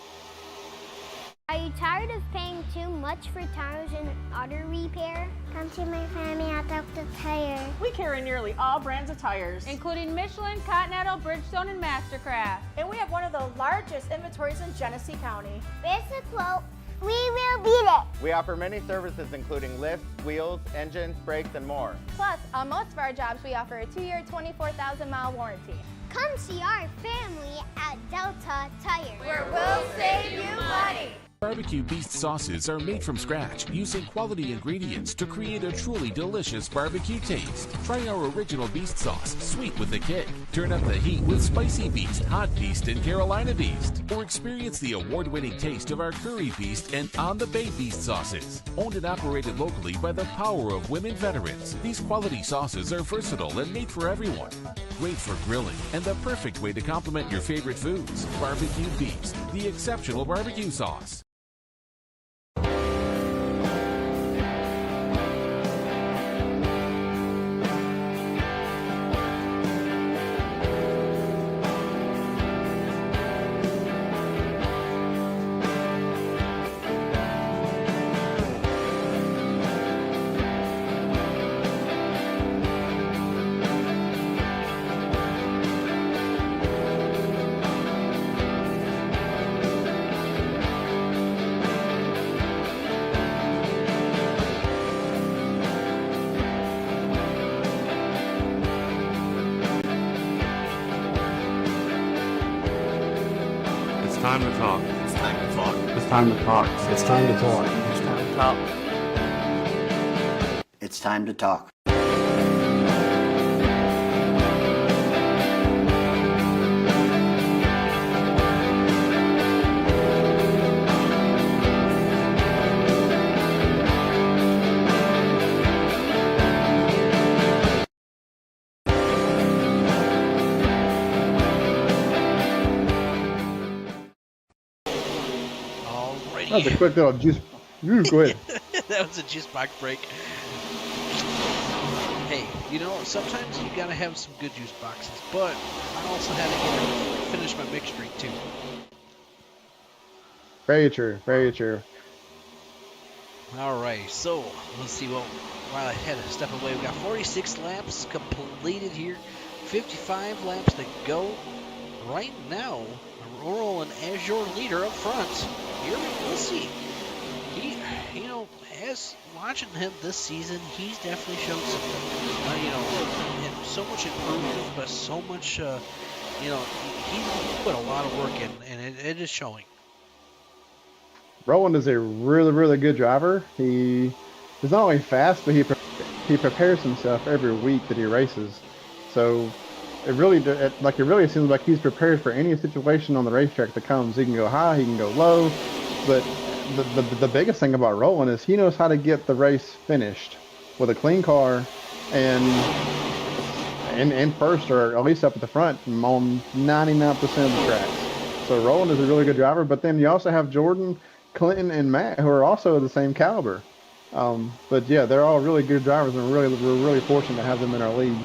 Are you tired of paying too much for tires and auto repair? Come to my family at Delta Tire. We carry nearly all brands of tires, including Michelin, Continental, Bridgestone, and Mastercraft. And we have one of the largest inventories in Genesee County. Raise a quote. We will beat it. We offer many services including lifts, wheels, engines, brakes, and more. Plus, on most of our jobs, we offer a 2-year, 24,000-mile warranty. Come see our family at Delta Tire. Where we'll save you money. Barbecue Beast sauces are made from scratch using quality ingredients to create a truly delicious barbecue taste. Try our original Beast sauce, sweet with a kick. Turn up the heat with Spicy Beast, Hot Beast, and Carolina Beast. Or experience the award-winning taste of our Curry Beast and On the Bay Beast sauces. Owned and operated locally by the power of women veterans, these quality sauces are versatile and made for everyone. Great for grilling and the perfect way to complement your favorite foods. Barbecue Beast, the exceptional barbecue sauce. Time to talk. It's time to talk. It's time to talk. It's time to talk. It's time to talk. It's time to talk. That was a quick little juice. Go ahead. That was a juice box break. Hey, you know, sometimes you gotta have some good juice boxes, but I also had to finish my mixed drink too. Very true. Very true. Alright, so let's see what while I had to step away. We got 46 laps completed here, 55 laps to go. Right now, we're rolling as your leader up front. Here, let's see. He, you know, as watching him this season, he's definitely showed some, you know, so much improvement, but so much, you know, he put a lot of work in, and it is showing. Roland is a really, really good driver. He is not only fast, but he prepares himself every week that he races. So it really seems like he's prepared for any situation on the racetrack that comes. He can go high, he can go low, but the biggest thing about Roland is he knows how to get the race finished with a clean car and first, or at least up at the front on 99% of the tracks. So Roland is a really good driver, but then you also have Jordan, Clinton, and Matt, who are also the same caliber. But yeah, they're all really good drivers, and we're really fortunate to have them in our league.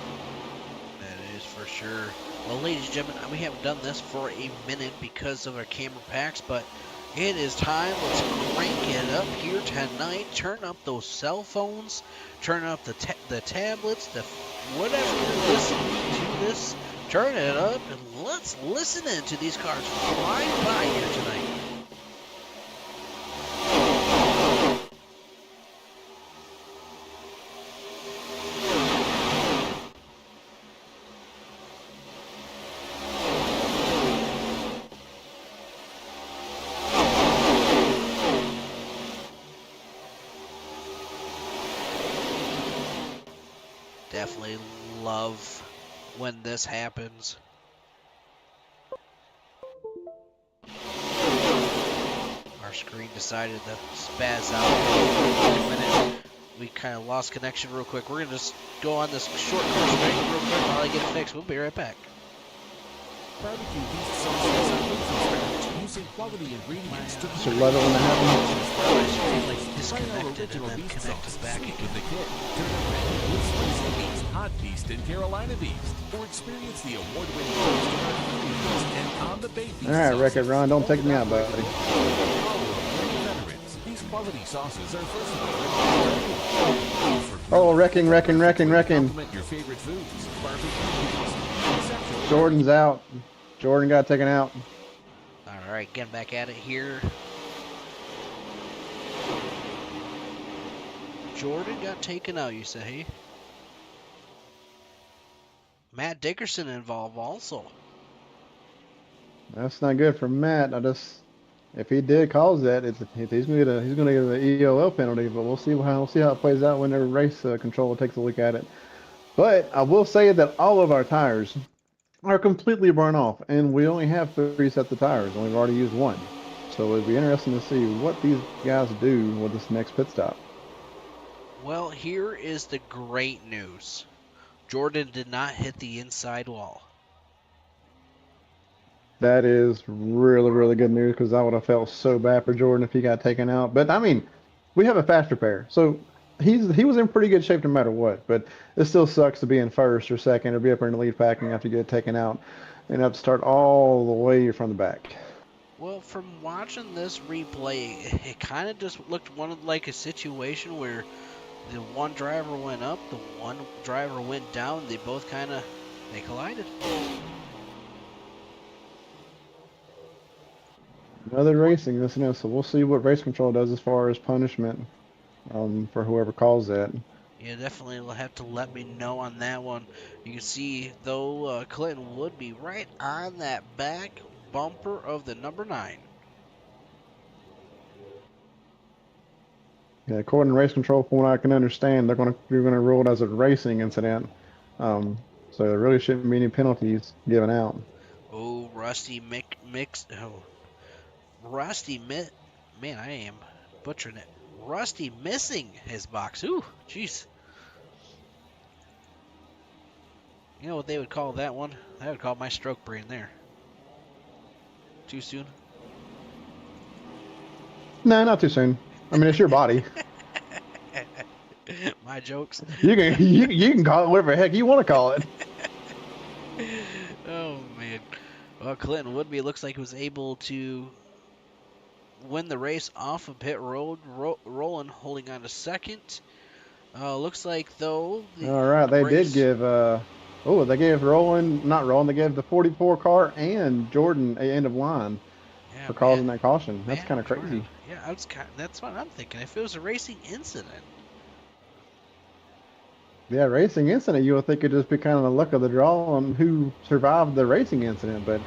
That is for sure. Well, ladies and gentlemen, we haven't done this for a minute because of our camera packs, but it is time. Let's crank it up here tonight. Turn up those cell phones. Turn up the tablets, the whatever you're listening to this. Turn it up and let's listen into these cars flying by here tonight. Definitely love when this happens. Our screen decided to spaz out for a minute. We kind of lost connection real quick. We're going to just go on this short commercial break real quick while I get it fixed. We'll be right back. Barbecue Beast sauces are made from scratch using quality ingredients to So love it when that happens. Like disconnected and then connected back with again. the kit. Turn up the heat with Spicy Beast, Hot Beast, and Carolina Beast. Or experience the award-winning taste of our Curry Beast and On the Bay Beast. All right, Wreck-It Ron, don't take me out, buddy. These quality sauces are versatile. Oh, wrecking. Complement your favorite foods. Barbecue Beast. Jordan's out. Jordan got taken out. All right, getting back at it here. Jordan got taken out, you say? Matt Dickerson involved also. That's not good for Matt. If he did cause that, he's gonna get an EOL penalty. But we'll see how it plays out whenever race control takes a look at it. But I will say that all of our tires are completely burnt off, and we only have 3 sets of tires, and we've already used 1. So it'd be interesting to see what these guys do with this next pit stop. Well, here is the great news. Jordan did not hit the inside wall. That is really, really good news because I would have felt so bad for Jordan if he got taken out. But I mean, we have a fast repair, so he was in pretty good shape no matter what. But it still sucks to be in first or second or be up in the lead pack and have to get taken out and have to start all the way from the back. Well, from watching this replay, it kind of just looked like a situation where the one driver went up, the one driver went down. They both they collided. Another racing, this and this. So we'll see what race control does as far as punishment for whoever calls that. Yeah, definitely will have to let me know on that one. You can see, though, Clinton would be right on that back bumper of the number 9. Yeah, according to race control, from what I can understand, they're gonna rule it as a racing incident. So there really shouldn't be any penalties given out. Oh, Rusty man, I am butchering it. Rusty missing his box. Ooh, jeez. You know what they would call that one? They would call my stroke brain there. Too soon? No, not too soon. I mean, it's your body. My jokes. You can call it whatever the heck you want to call it. Oh man. Well, Clinton Woodby looks like he was able to win the race off of pit road. Roland holding on to second. Looks like though. All right, they did give. They gave they gave the 44 car and Jordan a end of line for causing that caution. That's kind of crazy. Yeah, that's what I'm thinking. If it was a racing incident. Yeah, racing incident, you would think it'd just be kind of the luck of the draw on who survived the racing incident. But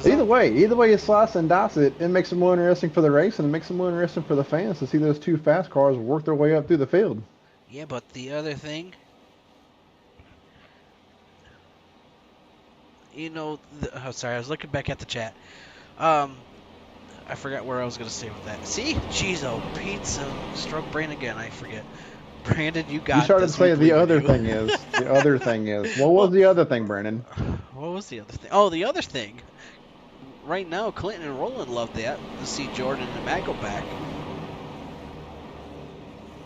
either way you slice and dice it, it makes it more interesting for the race and it makes it more interesting for the fans to see those 2 fast cars work their way up through the field. Yeah, but the other thing, sorry, I was looking back at the chat. I forgot where I was going to say with that. See? Jeez, pizza. Stroke brain again, I forget. Brandon, you got this. You started to say the other thing is. The other thing is. What was the other thing, Brandon? What was the other thing? Oh, the other thing. Right now, Clinton and Roland love that, to see Jordan and Matt go back.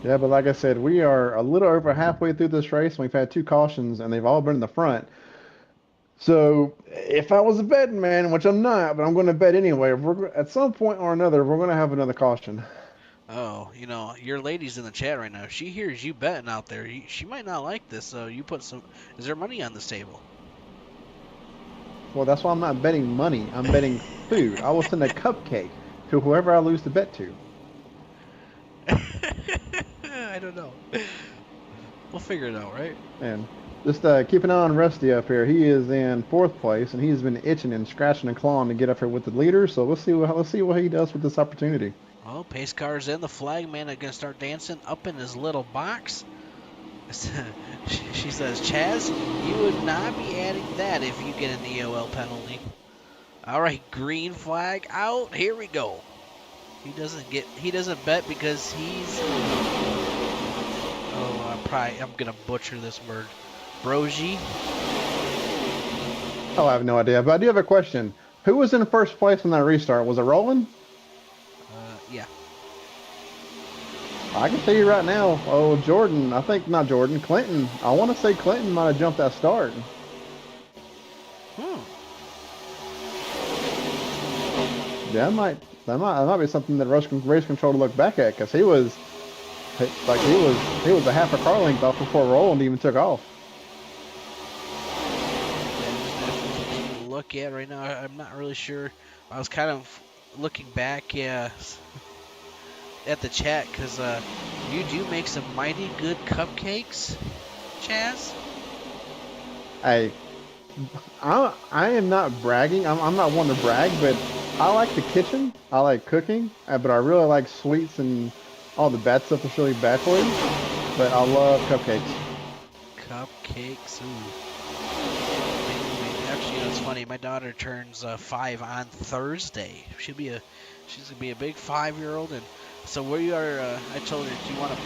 Yeah, but like I said, we are a little over halfway through this race. And we've had 2 cautions, and they've all been in the front. So if I was a betting man, which I'm not, but I'm going to bet anyway, at some point or another, we're going to have another caution. Oh, your lady's in the chat right now. If she hears you betting out there, she might not like this. So you put some. Is there money on this table? Well, that's why I'm not betting money. I'm betting food. I will send a cupcake to whoever I lose the bet to. I don't know. We'll figure it out, right? And just keep an eye on Rusty up here. He is in 4th place, and he's been itching and scratching and clawing to get up here with the leaders. So let's see what he does with this opportunity. Well, pace car's in. The flag man is going to start dancing up in his little box. She says, Chaz, you would not be adding that if you get an EOL penalty. All right, green flag out. Here we go. He doesn't bet because he's. Oh, I'm going to butcher this word. Brogy. Oh, I have no idea, but I do have a question. Who was in 1st place when that restart? Was it Roland? Yeah. I can tell you right now, Clinton. I want to say Clinton might have jumped that start. Yeah, that might be something that race control to look back at, because he was a half a car length off before Roland even took off. Look at right now, I'm not really sure. I was kind of looking back, at the chat, because you do make some mighty good cupcakes, Chaz. I am not bragging. I'm not one to brag, but I like the kitchen. I like cooking, but I really like sweets and all the bad stuff that's really bad for you. But I love cupcakes. Cupcakes, ooh. Actually, you know, it's funny. My daughter turns 5 on Thursday. She's gonna be a big 5-year-old, and so we are. I told her, do you want to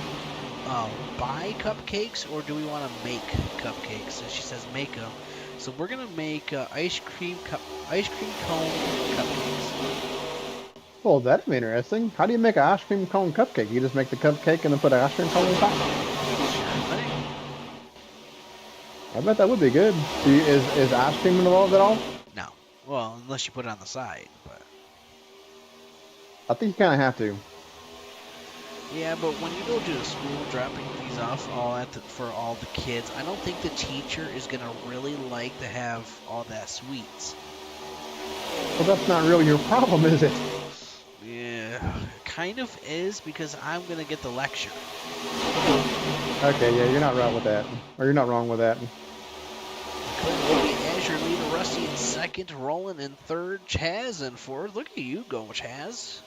buy cupcakes or do we want to make cupcakes? And she says make them. So we're gonna make ice cream cone cupcakes. Well, that'd be interesting. How do you make an ice cream cone cupcake? You just make the cupcake and then put an ice cream cone on top? I bet that would be good. Is ice cream involved at all? No. Well, unless you put it on the side, but. I think you kind of have to. Yeah, but when you go to the school dropping these off for all the kids, I don't think the teacher is going to really like to have all that sweets. Well, that's not really your problem, is it? Yeah, kind of is, because I'm going to get the lecture. Okay, yeah, you're not right with that. Or you're not wrong with that. As your leader, Rusty in second, Roland in third, Chaz in fourth. Look at you go, Chaz.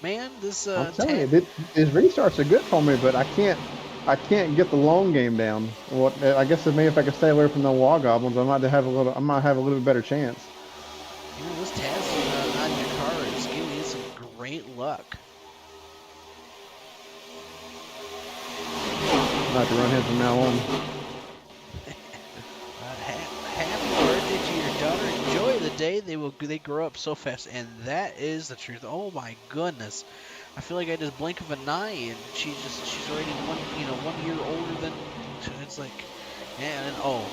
Man, this I'm telling you, these restarts are good for me, but I can't get the long game down. What I guess maybe if I could stay away from the wall goblins, I might have a little bit better chance. You know, this Taz on your car is giving you some great luck. I have to run him from now on. Happy birthday to your daughter. Enjoy the day. They grow up so fast, and that is the truth. Oh my goodness. I feel like I just blink of an eye and she's already 1 year older than, it's like, and oh,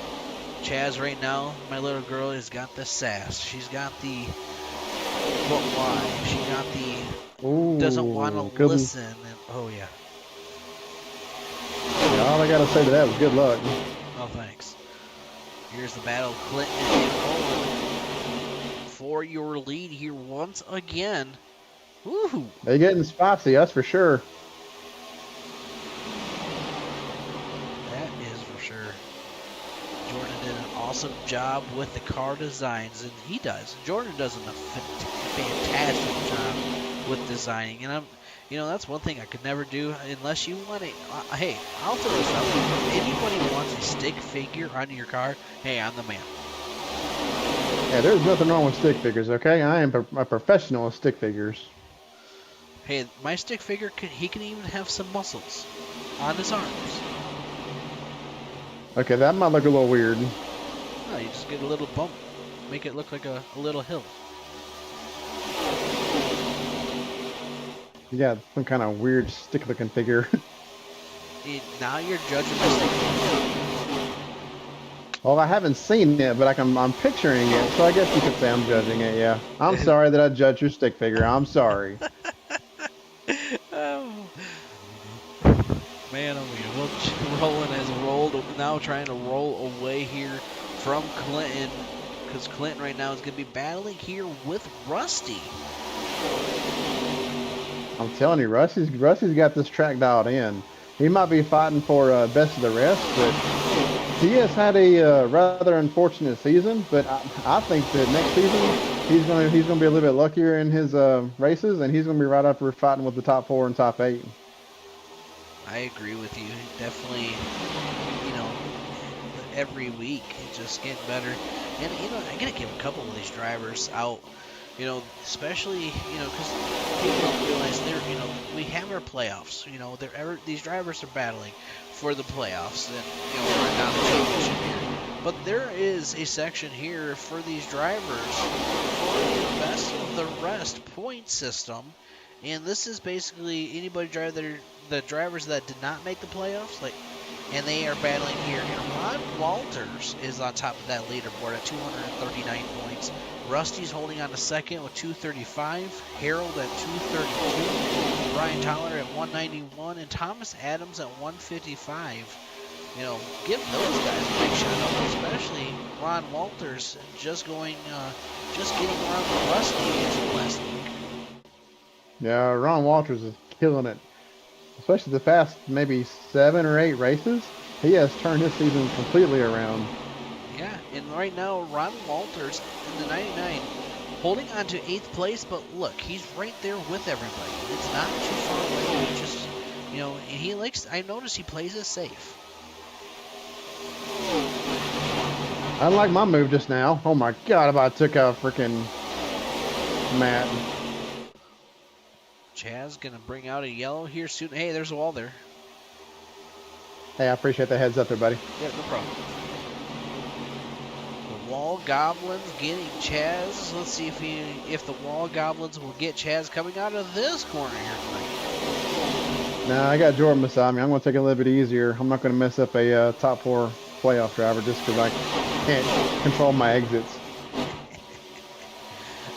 Chaz right now, my little girl has got the sass. She's got the, but why? She got the, ooh, doesn't want to listen. And, oh yeah. Yeah, all I gotta say to that was good luck. Oh, thanks. Here's the battle, Clinton and Roland for your lead here once again. Woohoo! They're getting spicy, that's for sure. That is for sure. Jordan did an awesome job with the car designs, and he does. Jordan does a fantastic job with designing, and that's one thing I could never do unless you want it. Hey, I'll throw this out. If anybody wants a stick figure on your car, hey, I'm the man. Yeah, there's nothing wrong with stick figures, okay? I am a professional with stick figures. Hey, my stick figure, he can even have some muscles on his arms. Okay, that might look a little weird. No, you just get a little bump. Make it look like a little hill. You got some kind of weird stick-looking figure. Now you're judging my stick figure. Well, I haven't seen it, but I'm picturing it, so I guess you could say I'm judging it, yeah. I'm sorry that I judged your stick figure. I'm sorry. Oh. Man, Roland has rolled, now trying to roll away here from Clinton, because Clinton right now is going to be battling here with Rusty. I'm telling you, Rusty's got this track dialed in. He might be fighting for best of the rest, but he has had a rather unfortunate season. But I think that next season he's gonna be a little bit luckier in his races, and he's gonna be right up there fighting with the top 4 and top 8. I agree with you. Definitely, every week it's just getting better. And I gotta give a couple of these drivers out. Especially, because people don't realize we have our playoffs. These drivers are battling for the playoffs, and we're not the championship here. But there is a section here for these drivers for the best of the rest point system, and this is basically anybody the drivers that did not make the playoffs, and they are battling here. And Ron Walters is on top of that leaderboard at 239 points. Rusty's holding on to second with 235. Harold at 232. Ryan Tyler at 191. And Thomas Adams at 155. Give those guys a big shout out, especially Ron Walters just getting around with Rusty last week. Yeah, Ron Walters is killing it. Especially the past maybe 7 or 8 races. He has turned his season completely around. Yeah, and right now, Ron Walters in the 99 holding on to 8th place, but look, he's right there with everybody. It's not too far away. He just, you know, he likes, I notice he plays it safe. I like my move just now. Oh my God, if I took out freaking Matt. Chaz gonna bring out a yellow here soon. Hey, there's a wall there. Hey, I appreciate the heads up there, buddy. Yeah, no problem. The Wall Goblins getting Chaz. Let's see if the Wall Goblins will get Chaz coming out of this corner here tonight. Now I got Jordan beside me. I'm going to take it a little bit easier. I'm not going to mess up a top 4 playoff driver just because I can't control my exits.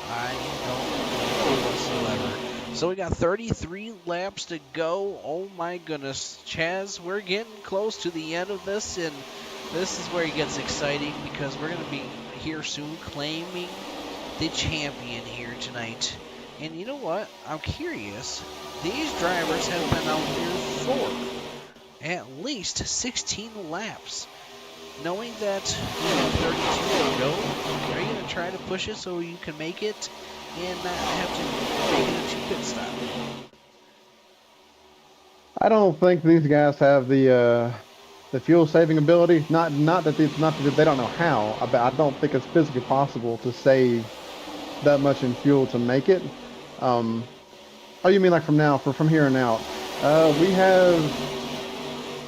I don't know whatsoever. So we got 33 laps to go. Oh my goodness. Chaz, we're getting close to the end of this, and this is where it gets exciting because we're going to be here soon claiming the champion here tonight. And you know what? I'm curious. These drivers have been out there for at least 16 laps. Knowing that we have 32 to go, are you going to try to push it so you can make it and not have to make it a 2 pit stop? I don't think these guys have the fuel saving ability. Not that they don't know how, but I don't think it's physically possible to save that much in fuel to make it. Oh, you mean like from here on out? We have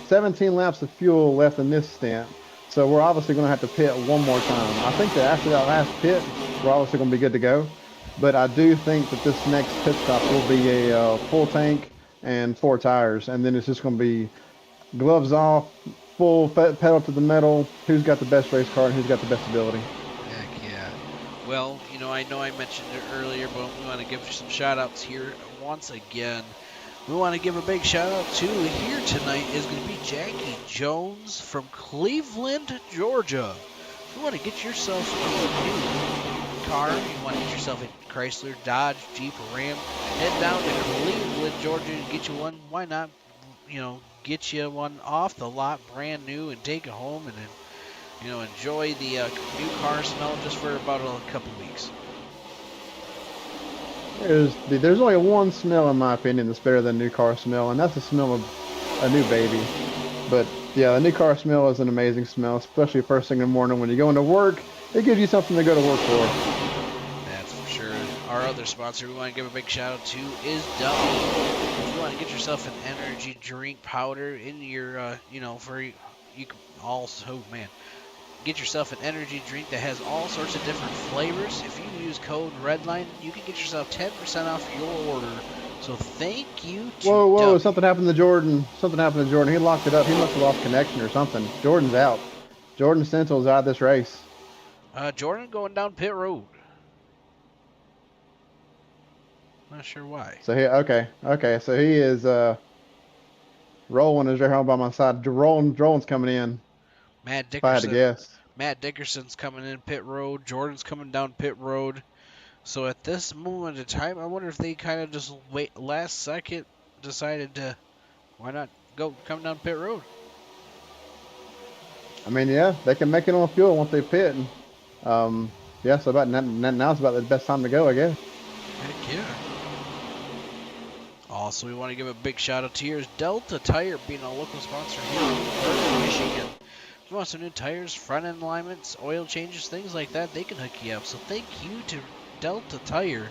17 laps of fuel left in this stint, so we're obviously going to have to pit one more time. I think that after that last pit, we're obviously going to be good to go. But I do think that this next pit stop will be a full tank and 4 tires, and then it's just going to be gloves off, full pedal to the metal. Who's got the best race car and who's got the best ability? Heck yeah. Well, you know I mentioned it earlier, but we want to give some shout outs here once again. We want to give a big shout out to here tonight is going to be Jackie Jones from Cleveland, Georgia. If you want to get yourself a new car, you want to get yourself a Chrysler, Dodge, Jeep, or Ram, head down to Cleveland, Georgia and get you one. Why not, you know, get you one off the lot, brand new, and take it home and then, you know, enjoy the new car smell just for about a couple weeks. There's only one smell in my opinion that's better than new car smell, and that's the smell of a new baby. But yeah, the new car smell is an amazing smell, especially first thing in the morning when you go into work. It gives you something to go to work for. That's for sure. Our other sponsor we want to give a big shout out to is Dummy. If you want to get yourself an energy drink powder in your, you know, for you can also, man, get yourself an energy drink that has all sorts of different flavors. If you use code REDLINE, you can get yourself 10% off your order. So thank you to Whoa, Dummy. something happened to Jordan. Something happened to Jordan. He locked it up. He must have lost connection or something. Jordan's out. Jordan Central's out of this race. Jordan going down pit road. Not sure why. So okay. So he is Roland is right home by my side. Roland's coming in. Matt If I had to Dickerson. guess. Matt Dickerson's coming in pit road. Jordan's coming down pit road. So at this moment in time, I wonder if they kind of just last second decided to, why not come down pit road? I mean, yeah, they can make it on fuel once they pit. And, yeah, so now's about the best time to go, I guess. Heck yeah. Also, we want to give a big shout out to here is Delta Tire being a local sponsor here in Michigan. If you want some new tires, front end alignments, oil changes, things like that, they can hook you up. So thank you to Delta Tire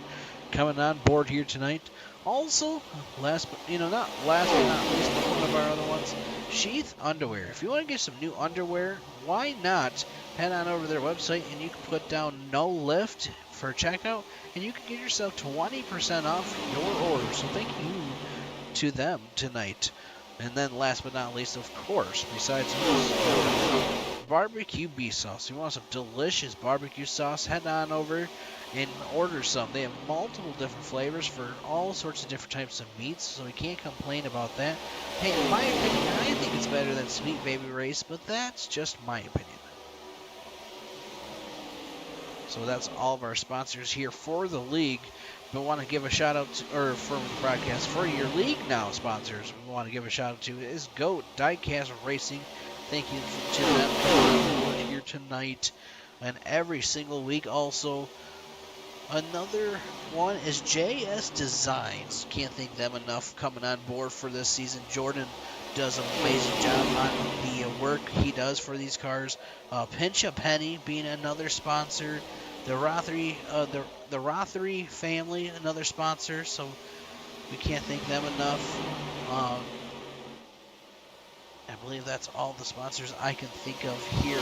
coming on board here tonight. Also, not last but not least, but one of our other ones, Sheath Underwear. If you want to get some new underwear, why not head on over to their website and you can put down no lift for checkout and you can get yourself 20% off your order. So thank you to them tonight. And then last but not least, of course, besides barbecue beef sauce. If you want some delicious barbecue sauce, head on over and order some. They have multiple different flavors for all sorts of different types of meats, so we can't complain about that. Hey, in my opinion, I think it's better than Sweet Baby Race, but that's just my opinion. So that's all of our sponsors here for the league. But want to give a shout out for the broadcast for your league now sponsors. We want to give a shout out to is GOAT Diecast Racing. Thank you to them here tonight and every single week. Also, another one is JS Designs. Can't thank them enough coming on board for this season. Jordan does an amazing job on the work he does for these cars. Pinch a Penny being another sponsor. The Rothery, the Rothery family, another sponsor. So we can't thank them enough. I believe that's all the sponsors I can think of here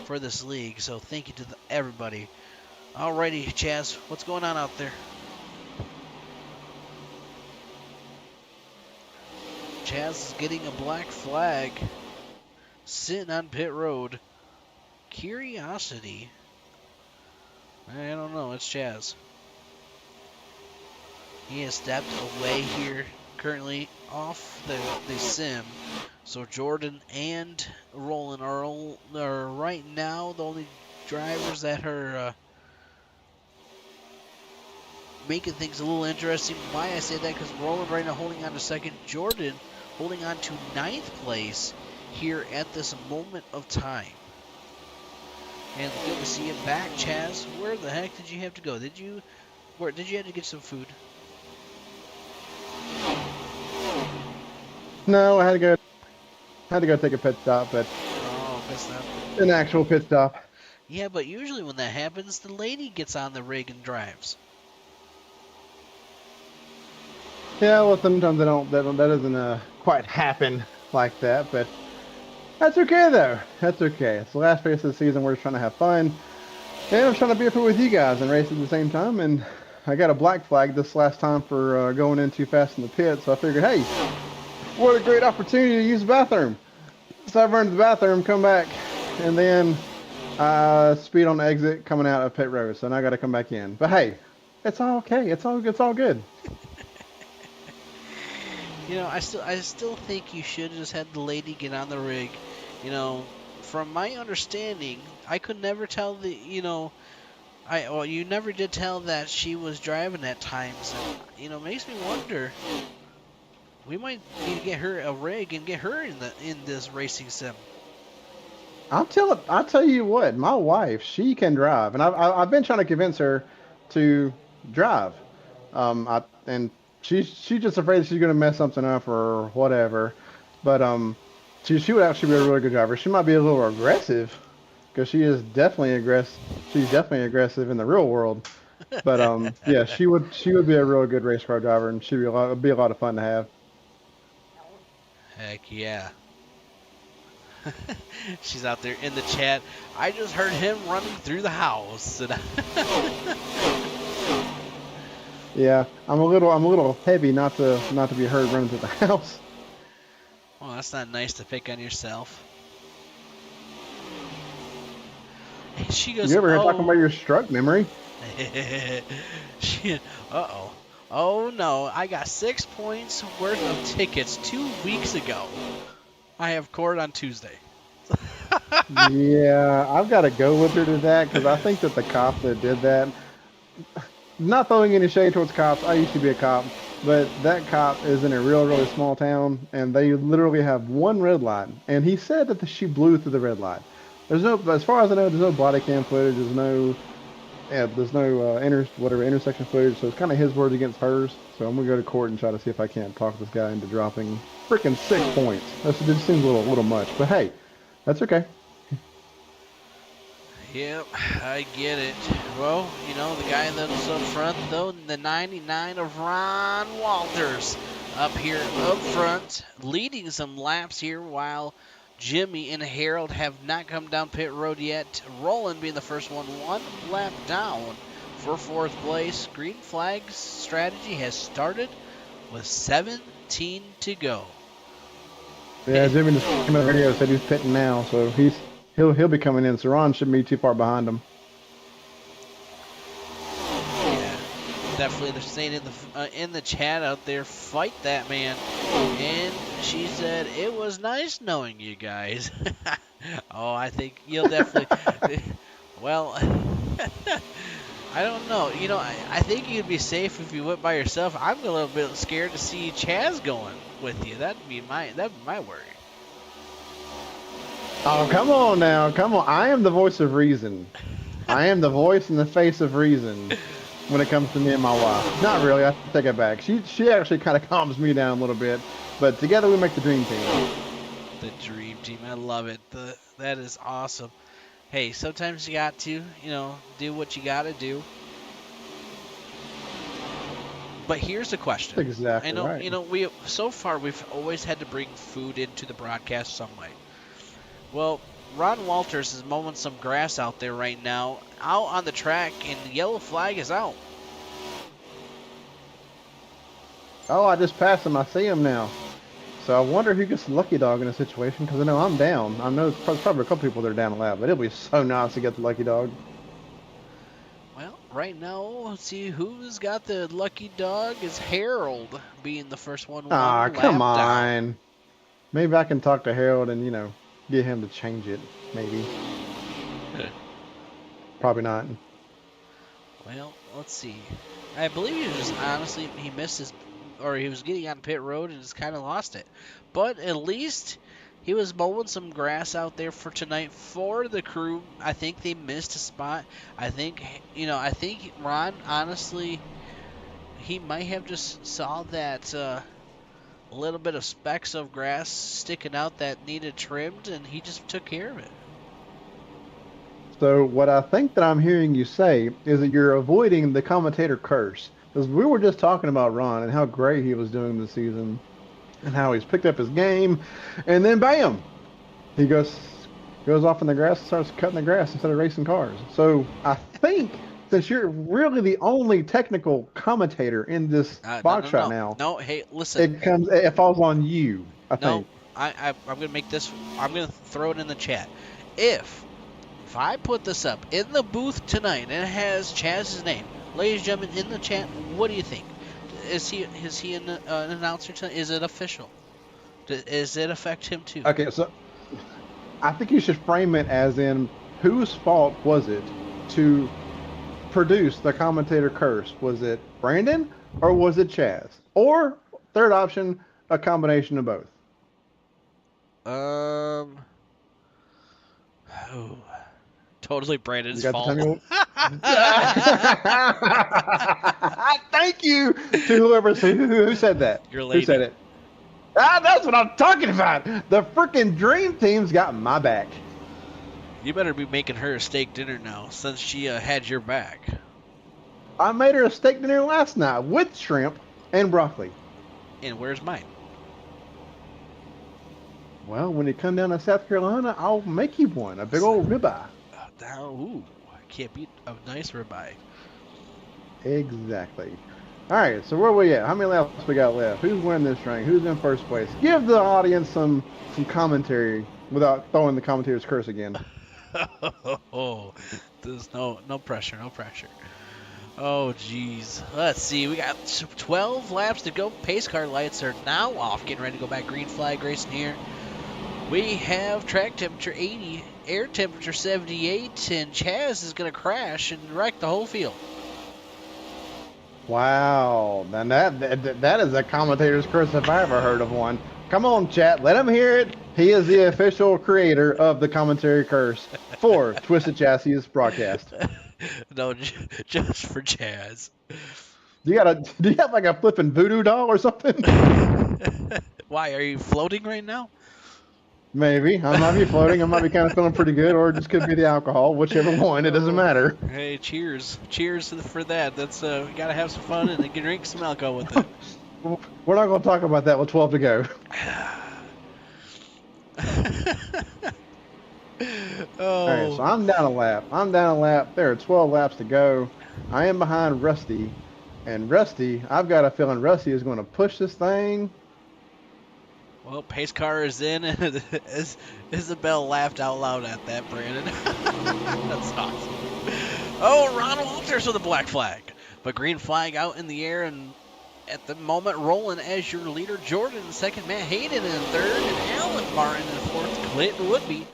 for this league. So thank you to everybody. Alrighty, Chaz, what's going on out there? Chaz is getting a black flag, sitting on pit road. Curiosity. I don't know. It's Chaz. He has stepped away here, currently off the sim. So Jordan and Roland are right now the only drivers that are making things a little interesting. Why I say that? Because Roland right now holding on to second. Jordan holding on to 9th place here at this moment of time. And good to see you back, Chaz. Where the heck did you have to go? Did you have to get some food? No, I had to go take a pit stop, but pit stop. An actual pit stop. Yeah, but usually when that happens, the lady gets on the rig and drives. Yeah, well, sometimes that doesn't quite happen like that, but that's okay though. That's okay. It's the last race of the season. We're just trying to have fun, and I'm trying to be up here with you guys and race at the same time. And I got a black flag this last time for going in too fast in the pit, so I figured, hey, what a great opportunity to use the bathroom. So I run to the bathroom, come back, and then speed on the exit coming out of pit road. So now I got to come back in. But hey, it's all okay. It's all good. You know, I still think you should have just had the lady get on the rig. You know, from my understanding, I could never tell you never did tell that she was driving at times, and makes me wonder. We might need to get her a rig and get her in this racing sim. I'll tell you what, my wife, she can drive, and I've been trying to convince her to drive, and she's just afraid that she's gonna mess something up or whatever, but she would actually be a really good driver. She might be a little aggressive, because she is definitely aggressive. She's definitely aggressive in the real world, but yeah, she would be a real good race car driver, and it'd be a lot of fun to have. Heck yeah. She's out there in the chat. I just heard him running through the house. Yeah, I'm a little heavy not to be heard running through the house. Well, that's not nice to pick on yourself. She goes, you ever heard talking about your stroke memory? Uh-oh. Oh no, I got 6 points worth of tickets 2 weeks ago. I have court on Tuesday. Yeah, I've got to go with her to that, because I think that the cop that did that, not throwing any shade towards cops, I used to be a cop, but that cop is in a really small town, and they literally have one red light, and he said that she blew through the red light. There's no, as far as I know, there's no body cam footage, there's no intersection footage, so it's kind of his words against hers. So I'm gonna go to court and try to see if I can't talk this guy into dropping freaking 6 points. That just seems a little much, but hey, that's okay. Yep, I get it. Well, the guy that's up front, though, the 99 of Ron Walters up here up front, leading some laps here, while Jimmy and Harold have not come down pit road yet. Roland being the first one lap down for 4th place. Green flag strategy has started with 17 to go. Yeah, Jimmy just came on the radio and said he's pitting now, so he'll be coming in. So Ron shouldn't be too far behind him. Yeah, definitely. They're saying in the chat out there, fight that man. And she said it was nice knowing you guys. Oh, I think you'll definitely. Well, I don't know. I think you'd be safe if you went by yourself. I'm a little bit scared to see Chaz going with you. That'd be my worry. Oh, come on now. Come on. I am the voice of reason. I am the voice and the face of reason when it comes to me and my wife. Not really. I take it back. She actually kind of calms me down a little bit, but together we make the dream team. The dream team. I love it. That is awesome. Hey, sometimes you got to, do what you got to do. But here's the question. That's exactly I know, right. so far we've always had to bring food into the broadcast some way. Well, Ron Walters is mowing some grass out there right now, out on the track, and the yellow flag is out. Oh, I just passed him. I see him now. So I wonder who gets the lucky dog in a situation, because I know I'm down. I know there's probably a couple people that are down a lap, but it'll be so nice to get the lucky dog. Well, right now, let's see who's got the lucky dog. Is Harold being the first one lap come on. down. Maybe I can talk to Harold and, get him to change it, maybe. Probably not. Well, let's see. I believe he missed his, or he was getting on pit road and just kind of lost it. But at least he was mowing some grass out there for tonight for the crew. I think they missed a spot. I think Ron, honestly, he might have just saw that a little bit of specks of grass sticking out that needed trimmed, and he just took care of it. So what I think that I'm hearing you say is that you're avoiding the commentator curse. Because we were just talking about Ron and how great he was doing this season and how he's picked up his game. And then bam, he goes off in the grass and starts cutting the grass instead of racing cars. So I think since you're really the only technical commentator in this box right now. No, hey, listen. It falls on you, I think. I'm going to make this, I'm going to throw it in the chat. If I put this up in the booth tonight and it has Chaz's name, ladies and gentlemen, in the chat, what do you think? Is he an announcer tonight? Is it official? Does it affect him too? Okay, so I think you should frame it as in whose fault was it to produce the commentator curse? Was it Brandon or was it Chaz? Or third option, a combination of both. Totally Brandon's fault. Thank you to who said that. Your lady. Who said it? That's what I'm talking about. The freaking dream team's got my back. You better be making her a steak dinner now, since she had your back. I made her a steak dinner last night with shrimp and broccoli. And where's mine? Well, when you come down to South Carolina, I'll make you one. A big old ribeye. Ooh, can't beat a nice ribeye. Exactly. All right, so where are we at? How many laps we got left? Who's winning this rank? Who's in first place? Give the audience some commentary without throwing the commentator's curse again. Oh, there's no pressure, no pressure. Oh, geez. Let's see. We got 12 laps to go. Pace car lights are now off. Getting ready to go back. Green flag racing here. We have track temperature 80, air temperature 78, and Chaz is going to crash and wreck the whole field. Wow. And that is a commentator's curse if I ever heard of one. Come on, chat. Let him hear it. He is the official creator of the commentary curse for Twisted Chassis broadcast. No, just for Chaz. Do you have like a flipping voodoo doll or something? Why, are you floating right now? Maybe. I might be floating. I might be kind of feeling pretty good, or it just could be the alcohol. Whichever one, it doesn't matter. Hey, cheers. Cheers for that. That's we got to have some fun and drink some alcohol with it. We're not going to talk about that with 12 to go. All right, so I'm down a lap. There are 12 laps to go. I am behind Rusty. And Rusty, I've got a feeling Rusty is going to push this thing. Well, pace car is in, and Isabel laughed out loud at that, Brandon. That's awesome. Oh, Ron Walters with a black flag. But green flag out in the air, and at the moment, rolling as your leader, Jordan in second, Matt Hayden in third, and Alan Martin in fourth, Clinton Woodby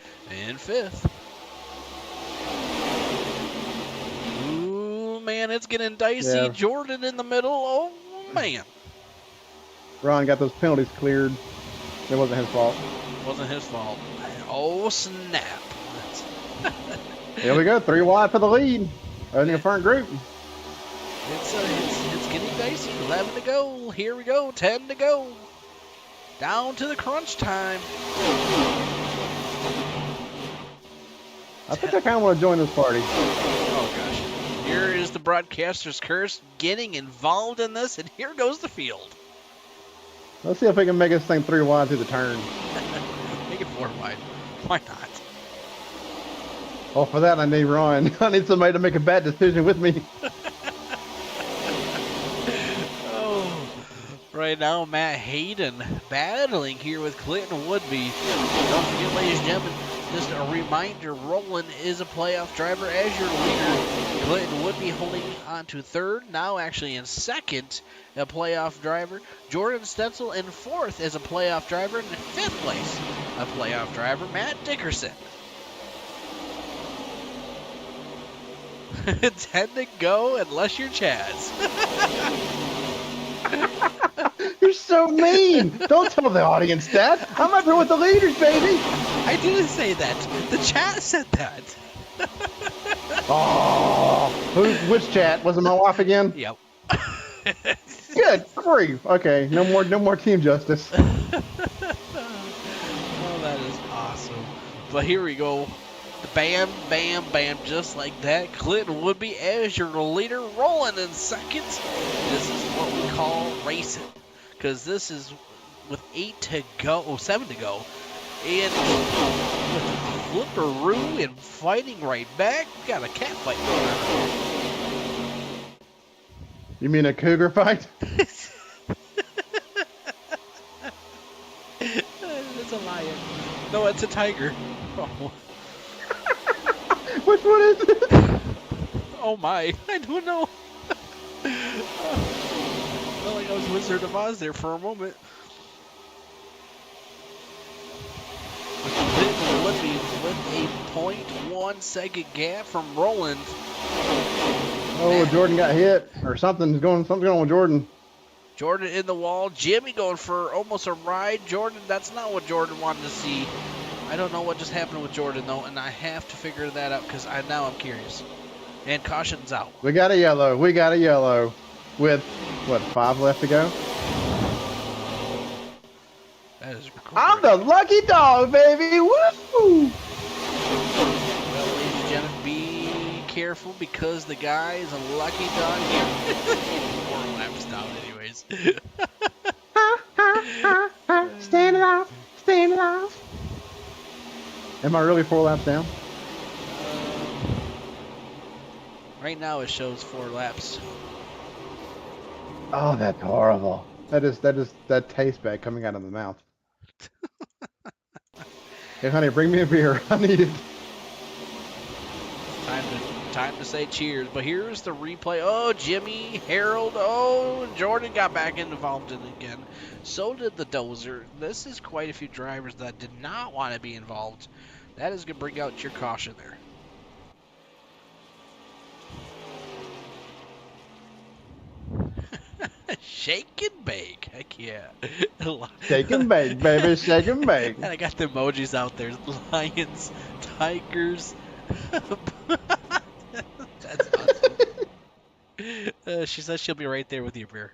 in fifth. Ooh, man, it's getting dicey. Yeah. Jordan in the middle. Oh, man. Ron got those penalties cleared. It wasn't his fault. Wasn't his fault. Oh, snap. Here we go, 3 wide for the lead. In the front group. It's getting dicey. 11 to go. Here we go. 10 to go. Down to the crunch time. I think I kind of want to join this party. Oh, gosh. Here is the broadcaster's curse getting involved in this, and here goes the field. Let's see if we can make this thing 3 wide through the turn. Make it 4 wide. Why not? Oh, for that I need Ron. I need somebody to make a bad decision with me. Oh, right now Matt Hayden battling here with Clinton Woodby. Don't forget, ladies and gentlemen, just a reminder, Roland is a playoff driver as your leader. Clinton Woodby holding on to third, now actually in second, a playoff driver. Jordan Stetzel in fourth as a playoff driver, and in fifth place, a playoff driver, Matt Dickerson. 10 to go unless you're Chaz. You're so mean. Don't tell the audience that. I'm up here with the leaders, baby. I didn't say that. The chat said that. Oh, which chat? Was it my wife again? Yep. Good grief. Okay, no more team justice. Oh, that is awesome. But here we go. Bam, bam, bam, just like that. Clinton Woodby as your leader, rolling in second. This is what we call racing, because this is with 7 to go, and with flipperoo and fighting right back. We got a cat fight going on. You mean a cougar fight? It's a lion. No, it's a tiger. Oh. Which one is it? Oh my, I don't know. Felt like I was Wizard of Oz there for a moment. Woodby with a 0.1 second gap from Roland. Oh, Jordan got hit, or something's going on with Jordan. Jordan in the wall. Jimmy going for almost a ride. Jordan, that's not what Jordan wanted to see. I don't know what just happened with Jordan, though, and I have to figure that out because now I'm curious. And caution's out. We got a yellow. With, what, 5 left to go? That is cool. I'm the lucky dog, baby. Woo! Well, ladies and gentlemen, be careful because the guy is a lucky dog here. 4 laps down, anyways. Stand it off. Stand it off. Am I really 4 laps down? Right now it shows 4 laps. Oh, that's horrible. That tastes bad coming out of the mouth. Hey, honey, bring me a beer. I need it. Time to say cheers. But here's the replay. Oh, Jimmy, Harold. Oh, Jordan got back involved in it again. So did the Dozer. This is quite a few drivers that did not want to be involved. That is going to bring out your caution there. Shake and bake. Heck yeah. Shake and bake, baby. Shake and bake. And I got the emojis out there. Lions, tigers. That's awesome. She says she'll be right there with your beer.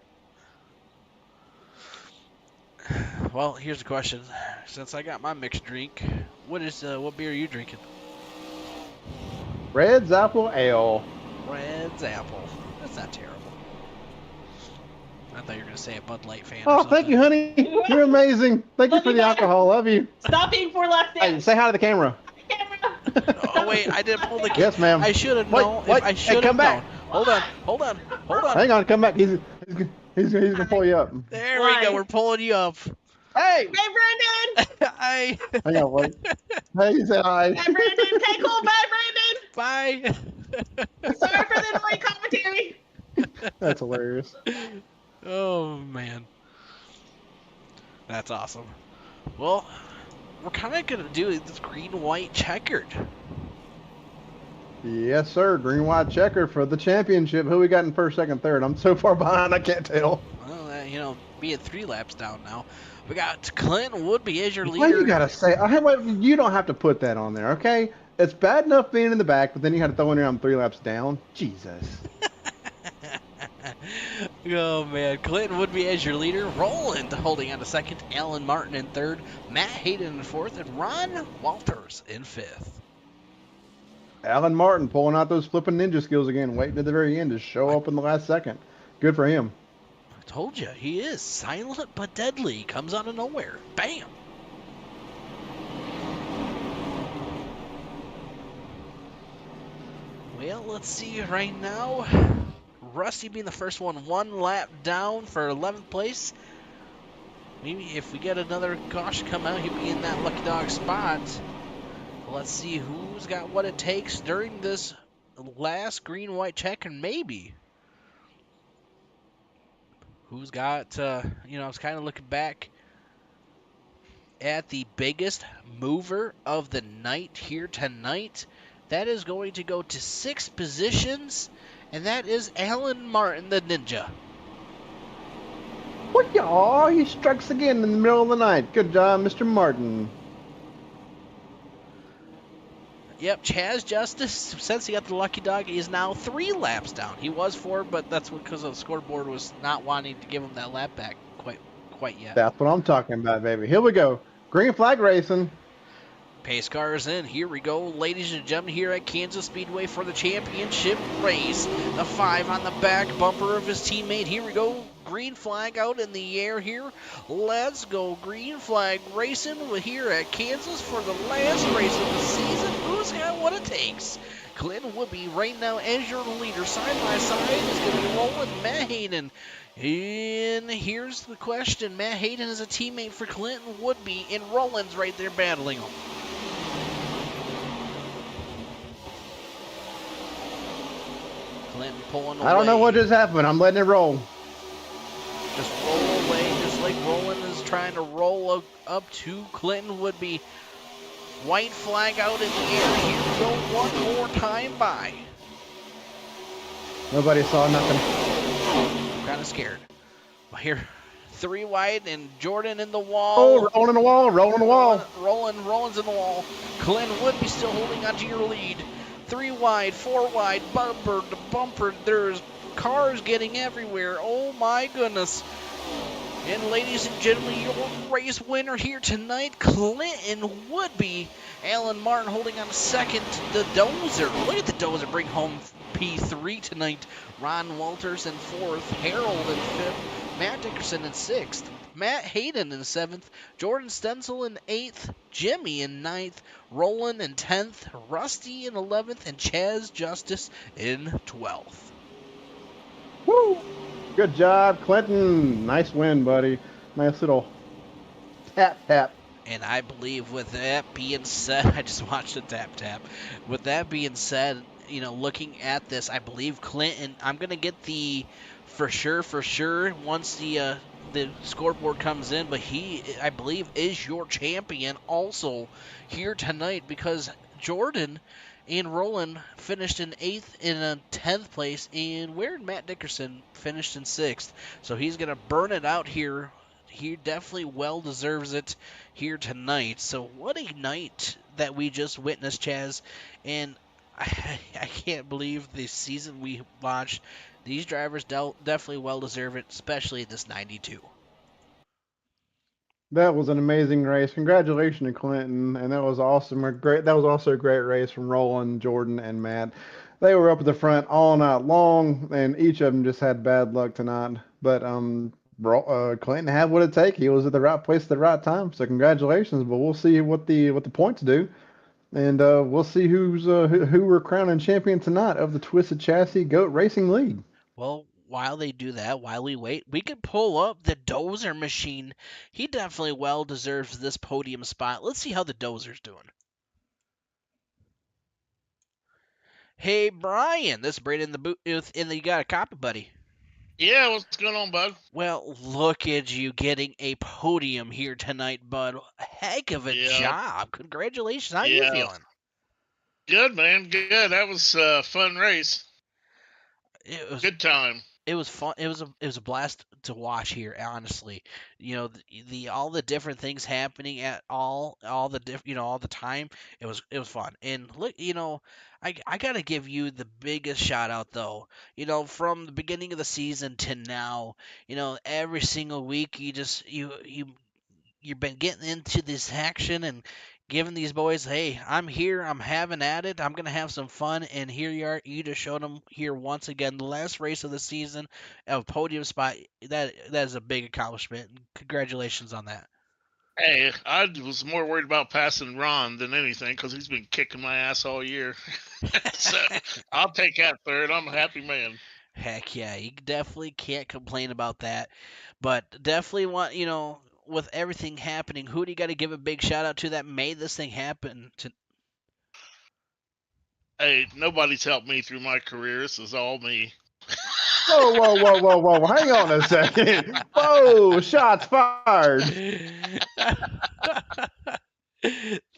Well, here's the question. Since I got my mixed drink, what beer are you drinking? Red's Apple Ale. Red's Apple. That's not terrible. I thought you were going to say a Bud Light fan. Oh, thank you, honey. You're amazing. Thank you for the alcohol. Love you. Stop being 4 laps down. Hey, say hi to the camera. Oh, wait. I didn't pull the camera. Yes, ma'am. I should have known. I should have come back. Hold on. Hang on. Come back. He's going to pull you up. There we go. We're pulling you up. Hey. Hey, Brandon. Hi. Hang on, wait. Hey, you said hi. Hey, Brandon. Okay, cool. Bye, Brandon. Bye. Sorry for the annoying commentary. That's hilarious. Oh, man. That's awesome. Well, we're kind of going to do this green-white checkered. Yes, sir. Green, white, checker for the championship. Who we got in first, second, third? I'm so far behind, I can't tell. Well, being 3 laps down now. We got Clinton Woodby as your leader. Why you got to say? You don't have to put that on there, okay? It's bad enough being in the back, but then you had to throw in around 3 laps down. Jesus. Oh, man. Clinton would be as your leader. Roland holding on to second. Alan Martin in third. Matt Hayden in fourth. And Ron Walters in fifth. Alan Martin pulling out those flipping ninja skills again, waiting at the very end to show up in the last second. Good for him. I told you, he is silent but deadly. Comes out of nowhere. Bam! Well, let's see right now. Rusty being the first one lap down for 11th place. Maybe if we get another caution come out, he'll be in that lucky dog spot. Let's see who's got what it takes during this last green-white check, and maybe who's got, I was kind of looking back at the biggest mover of the night here tonight. That is going to go to 6 positions, and that is Alan Martin, the Ninja. Oh, he strikes again in the middle of the night. Good job, Mr. Martin. Yep, Chaz Justice, since he got the lucky dog, he is now 3 laps down. He was 4, but that's because the scoreboard was not wanting to give him that lap back quite yet. That's what I'm talking about, baby. Here we go. Green flag racing. Pace cars in. Here we go, ladies and gentlemen, here at Kansas Speedway for the championship race. The 5 on the back bumper of his teammate. Here we go. Green flag out in the air here. Let's go green flag racing here at Kansas for the last race of the season. Who's got what it takes? Clinton Woodby right now as your leader. Side by side is going to be rolling Matt Hayden. And here's the question. Matt Hayden is a teammate for Clinton Woodby, and Roland's right there battling him. Clinton pulling away. I don't know what just happened. I'm letting it roll. Just roll away, just like Roland is trying to roll up to Clinton Woodby. White flag out in the air. Here we go one more time by. Nobody saw nothing. I'm kind of scared. Here, 3 wide and Jordan in the wall. Oh, rolling the wall, rolling the wall. Roland's in the wall. Clinton Woodby still holding onto your lead. 3 wide, 4 wide, bumper to bumper. There's cars getting everywhere. Oh my goodness. And ladies and gentlemen, your race winner here tonight, Clinton Woodby. Alan Martin holding on to second. The Dozer. Look at the Dozer bring home P3 tonight. Ron Walters in fourth. Harold in fifth. Matt Dickerson in sixth. Matt Hayden in seventh. Jordan Stenzel in eighth. Jimmy in ninth. Roland in 10th. Rusty in 11th. And Chaz Justice in 12th. Woo! Good job, Clinton. Nice win, buddy. Nice little tap. And I believe with that being said, I just watched a tap. With that being said, looking at this, I believe Clinton, I'm going to get the for sure once the scoreboard comes in, but he, I believe, is your champion also here tonight because Jordan and Roland finished in 8th and 10th place, and where Matt Dickerson finished in 6th. So he's going to burn it out here. He definitely well deserves it here tonight. So what a night that we just witnessed, Chaz. And I can't believe the season we watched. These drivers definitely well deserve it, especially this 92. That was an amazing race. Congratulations to Clinton, and that was awesome. That was also a great race from Roland, Jordan, and Matt. They were up at the front all night long, and each of them just had bad luck tonight. But Clinton had what it takes. He was at the right place at the right time. So congratulations. But we'll see what the points do, and we'll see who we're crowning champion tonight of the Twisted Chassis Goat Racing League. Well, while they do that, while we wait, we could pull up the Dozer machine. He definitely well deserves this podium spot. Let's see how the Dozer's doing. Hey, Brian, this is Brandon in the booth, and you got a copy, buddy. Yeah, what's going on, bud? Well, look at you getting a podium here tonight, bud. Heck of a job. Congratulations. How you feeling? Good, man. Good. That was a fun race. It was good time. it was fun. It was a blast to watch here. Honestly, the all the different things happening at all the all the time. It was fun. And look, I gotta give you the biggest shout out though. From the beginning of the season to now, every single week you've been getting into this action and giving these boys, hey, I'm here, I'm having at it, I'm gonna have some fun, and here you are, you just showed them here once again, the last race of the season, a podium spot. That is a big accomplishment. Congratulations on that. Hey, I was more worried about passing Ron than anything because he's been kicking my ass all year. So I'll take that third. I'm a happy man. Heck yeah, you definitely can't complain about that. But definitely want, with everything happening, who do you got to give a big shout out to that made this thing happen? Hey, nobody's helped me through my career. This is all me. Whoa, whoa, whoa, whoa, whoa! Hang on a second. Whoa! Shots fired.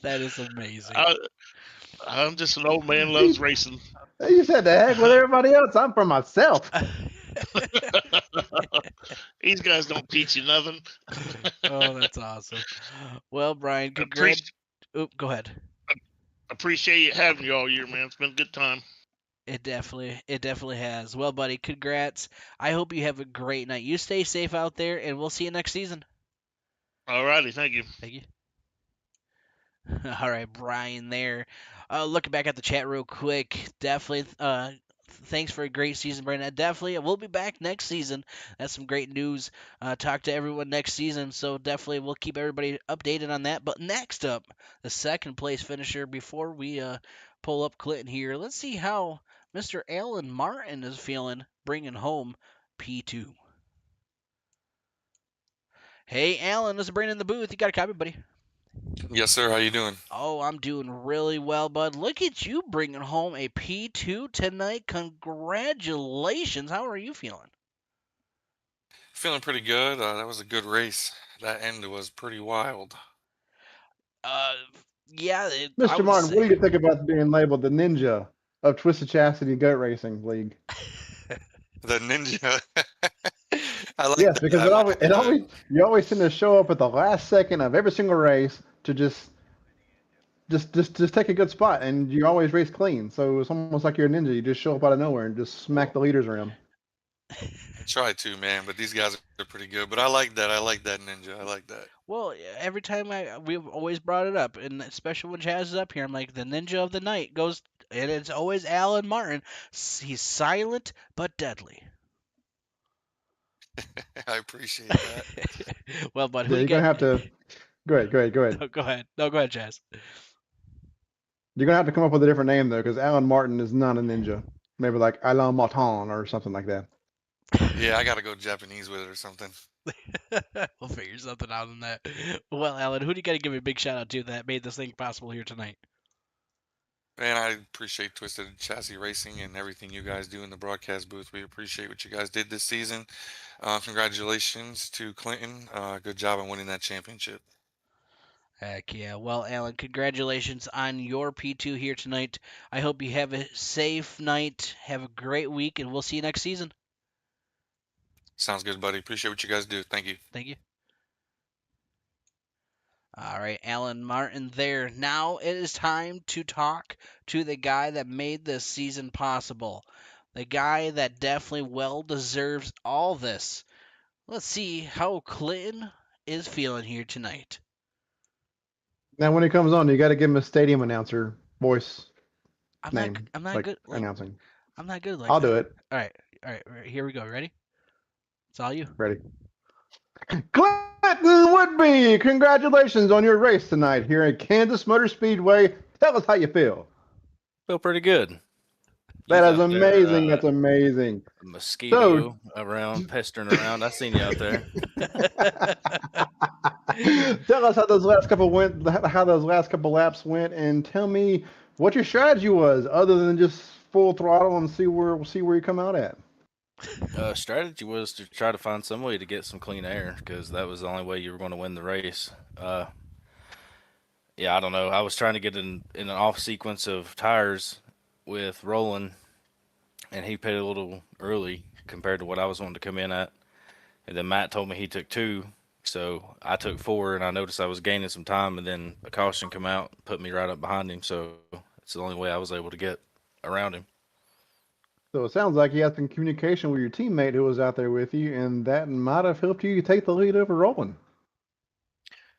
That is amazing. I'm just an old man loves racing. You said the heck with everybody else. I'm for myself. These guys don't teach you nothing. Oh, that's awesome. Well, Brian, congrats. Go ahead. Appreciate you having you all year, man. It's been a good time. It definitely has. Well, buddy, congrats. I hope you have a great night. You stay safe out there, and we'll see you next season. All righty, thank you. Thank you. All right, Brian there. Looking back at the chat real quick, definitely thanks for a great season, Brian. Definitely, we'll be back next season. That's some great news. Talk to everyone next season, so definitely we'll keep everybody updated on that. But next up, the second place finisher before we pull up Clinton here. Let's see how Mr. Alan Martin is feeling bringing home P2. Hey, Alan, this is Brandon in the booth. You got a copy, buddy? Yes, sir. How you doing? Oh, I'm doing really well, bud. Look at you bringing home a P2 tonight. Congratulations. How are you feeling? Feeling pretty good. That was a good race. That end was pretty wild. Yeah. Mr. Martin, what do you think about being labeled the ninja of Twisted Chastity Goat Racing League? The ninja. I like yes, that. because you always tend to show up at the last second of every single race to just take a good spot, and you always race clean. So it's almost like you're a ninja. You just show up out of nowhere and just smack the leaders around. I try to, man, but these guys are pretty good. But I like that. I like that ninja. I like that. Well, every time we've always brought it up, and especially when Chaz is up here, I'm like, the ninja of the night goes, and it's always Alan Martin. He's silent but deadly. I appreciate that. Well, but you're gonna have to. Go ahead. No, go ahead. No, go ahead, Chaz. You're gonna have to come up with a different name though, because Alan Martin is not a ninja. Maybe like Alan Martin or something like that. Yeah, I gotta go Japanese with it or something. We'll figure something out on that. Well, Alan, who do you got to give a big shout out to that made this thing possible here tonight? Man, I appreciate Twisted Chassis Racing and everything you guys do in the broadcast booth. We appreciate what you guys did this season. Congratulations to Clinton. Good job on winning that championship. Heck yeah. Well, Alan, congratulations on your P2 here tonight. I hope you have a safe night, have a great week, and we'll see you next season. Sounds good, buddy. Appreciate what you guys do. Thank you. Thank you. All right, Alan Martin there. Now it is time to talk to the guy that made this season possible. The guy that definitely well deserves all this. Let's see how Clinton is feeling here tonight. Now, when he comes on, you got to give him a stadium announcer voice. I'm not like good. Announcing. I'm not good like I'll that. do it. All right. Here we go. Ready? It's all you. Ready. Clinton Woodby, congratulations on your race tonight here at Kansas Motor Speedway. Tell us how you feel. Feel pretty good. That is amazing. That's amazing. Mosquito around, pestering around. I seen you out there. Tell us how those last couple laps went, and tell me what your strategy was, other than just full throttle and see where you come out at. Strategy was to try to find some way to get some clean air, because that was the only way you were going to win the race. Yeah, I don't know. I was trying to get in an off sequence of tires with Roland and he paid a little early compared to what I was wanting to come in at. And then Matt told me he took two, so I took four, and I noticed I was gaining some time, and then a caution come out, put me right up behind him. So it's the only way I was able to get around him. So it sounds like you had some communication with your teammate who was out there with you, and that might have helped you take the lead over Roland.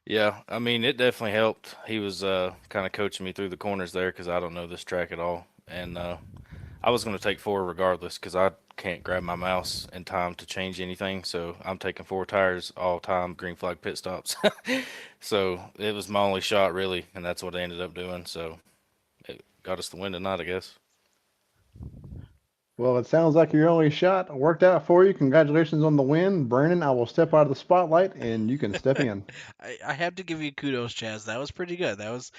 Yeah, I mean, it definitely helped. He was kind of coaching me through the corners there because I don't know this track at all. And I was going to take four regardless because I can't grab my mouse in time to change anything. So I'm taking four tires all time, green flag pit stops. So it was my only shot, really. And that's what I ended up doing. So it got us the win tonight, I guess. Well, it sounds like your only shot worked out for you. Congratulations on the win. Brandon, I will step out of the spotlight and you can step in. I have to give you kudos, Chaz. That was pretty good. That was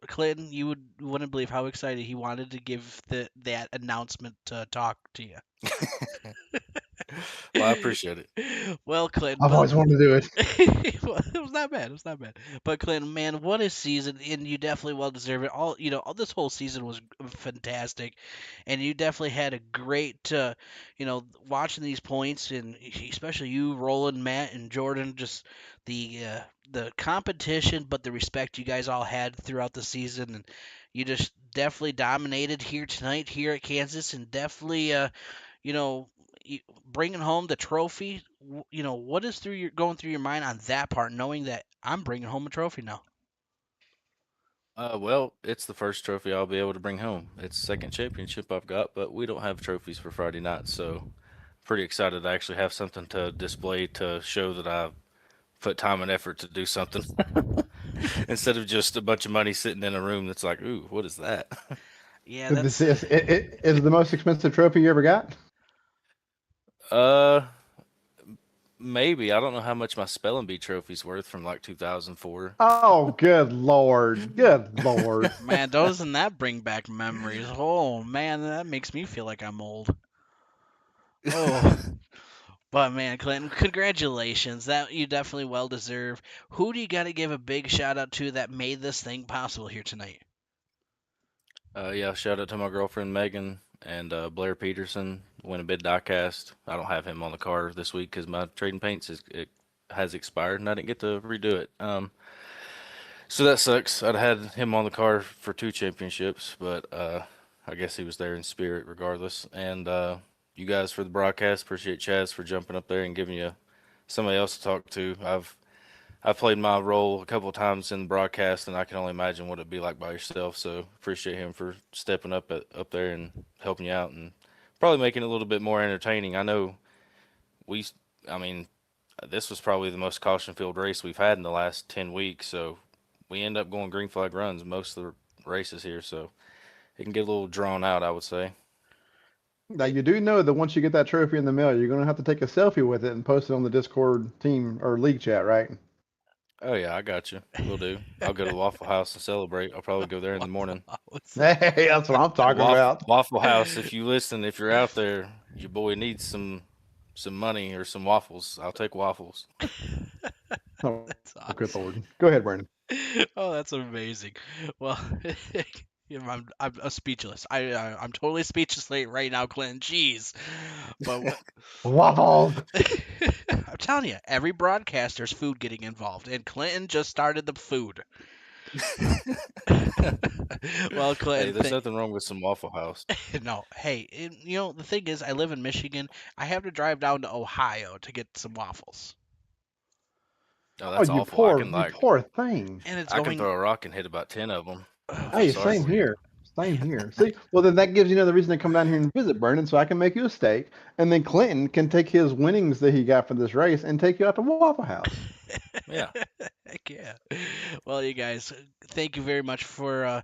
Clinton. Wouldn't believe how excited he wanted to give that announcement talk to you. Well, I appreciate it. Well, Clinton, I've always wanted to do it. well, it was not bad. It was not bad. But Clinton, man, what a season, and you definitely well deserve it. All this whole season was fantastic, and you definitely had a great, watching these points, and especially you, Roland, Matt, and Jordan, just the competition, but the respect you guys all had throughout the season, and you just definitely dominated here tonight here at Kansas, and definitely, you know, bringing home the trophy. What is going through your mind on that part, knowing that I'm bringing home a trophy now? Well, it's the first trophy I'll be able to bring home. It's the second championship I've got, but we don't have trophies for Friday night, so pretty excited to actually have something to display to show that I put time and effort to do something instead of just a bunch of money sitting in a room that's like, ooh, what is that? Yeah, This that's is the most expensive trophy you ever got? Uh, maybe. I don't know how much my spelling bee trophy's worth from like 2004. Oh, good lord. Good lord. man. Doesn't that bring back memories? Oh man, that makes me feel like I'm old. Oh, but man, Clinton, congratulations. That you definitely well deserve. Who do you got to give a big shout out to that made this thing possible here tonight? Yeah, shout out to my girlfriend Megan and Blair Peterson, win a bid diecast. I don't have him on the car this week because my trading paints it has expired and I didn't get to redo it. So that sucks. I'd had him on the car for two championships, but I guess he was there in spirit regardless. And you guys for the broadcast, appreciate Chaz for jumping up there and giving you somebody else to talk to. I've played my role a couple of times in the broadcast, and I can only imagine what it'd be like by yourself. So appreciate him for stepping up there and helping you out, and probably making it a little bit more entertaining. I know we, I mean, this was probably the most caution-filled race we've had in the last 10 weeks. So we end up going green flag runs most of the races here, so it can get a little drawn out, I would say. Now, you do know that once you get that trophy in the mail, you're going to have to take a selfie with it and post it on the Discord team or league chat, right? Oh yeah, I got you. We'll do. I'll go to the Waffle House and celebrate. I'll probably go there in the morning. Hey, that's what I'm talking about. Waffle House, if you listen, if you're out there, your boy needs some money or some waffles. I'll take waffles. Oh, That's good awesome. lord. Go ahead, Brandon. Oh, that's amazing. Well, I'm speechless. I'm totally speechless right now, Clinton. Jeez, but Waffles. I'm telling you, every broadcaster's food getting involved, and Clinton just started the food. Well, Hey, Clinton, there's nothing wrong with some Waffle House. no, hey, the thing is, I live in Michigan. I have to drive down to Ohio to get some waffles, Oh, Oh, that's awful. you poor thing. and it's I can going. throw a rock and hit about 10 of them. I feel Hey, sorry same for you. here. Same here. See, well, then that gives you another reason to come down here and visit Brandon so I can make you a steak. And then Clinton can take his winnings that he got for this race and take you out to Waffle House. Yeah. Heck yeah. Well, you guys, thank you very much for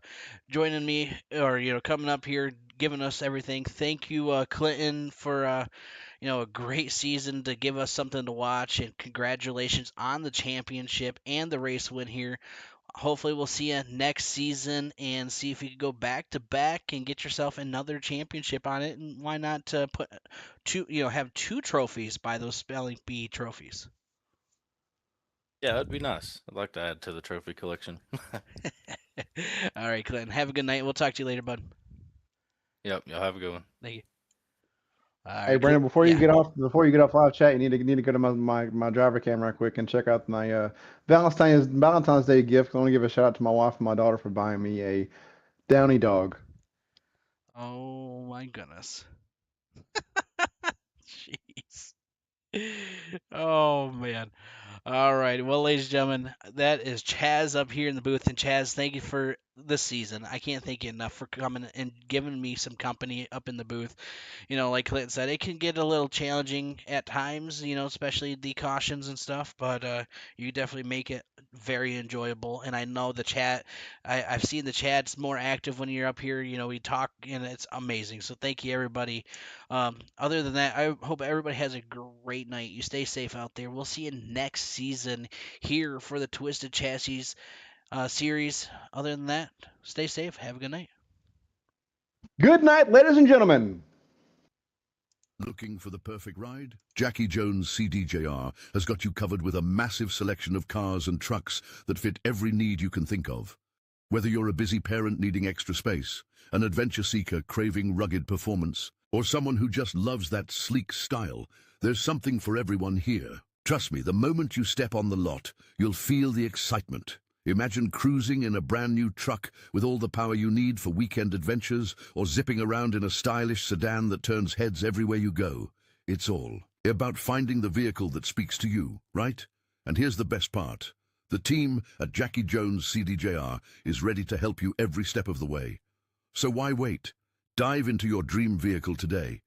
joining me or coming up here, giving us everything. Thank you, Clinton, for a great season to give us something to watch, and congratulations on the championship and the race win here. Hopefully, we'll see you next season and see if you can go back to back and get yourself another championship on it. And why not put have two trophies by those spelling bee trophies? Yeah, that'd be nice. I'd like to add to the trophy collection. All right, Clinton. Have a good night. We'll talk to you later, bud. Yep, y'all have a good one. Thank you. Hey Brandon, before you get off live chat, you need to go to my driver cam right quick and check out my Valentine's Day gift. I want to give a shout out to my wife and my daughter for buying me a Downy dog. Oh my goodness. Jeez. Oh man. All right. Well, ladies and gentlemen, that is Chaz up here in the booth. And Chaz, thank you for this season. I can't thank you enough for coming and giving me some company up in the booth. You know, like Clinton said, it can get a little challenging at times, you know, especially the cautions and stuff, but you definitely make it very enjoyable. And I know the chat, I've seen the chat's more active when you're up here. You know, we talk and it's amazing. So thank you, everybody. Other than that, I hope everybody has a great night. You stay safe out there. We'll see you next season here for the Twisted Chassis series. Other than that, stay safe. Have a good night. Good night, ladies and gentlemen. Looking for the perfect ride? Jackie Jones CDJR has got you covered with a massive selection of cars and trucks that fit every need you can think of. Whether you're a busy parent needing extra space, an adventure seeker craving rugged performance, or someone who just loves that sleek style, there's something for everyone here. Trust me, the moment you step on the lot, you'll feel the excitement. Imagine cruising in a brand new truck with all the power you need for weekend adventures, or zipping around in a stylish sedan that turns heads everywhere you go. It's all about finding the vehicle that speaks to you, right? And here's the best part. The team at Jackie Jones CDJR is ready to help you every step of the way. So why wait? Dive into your dream vehicle today.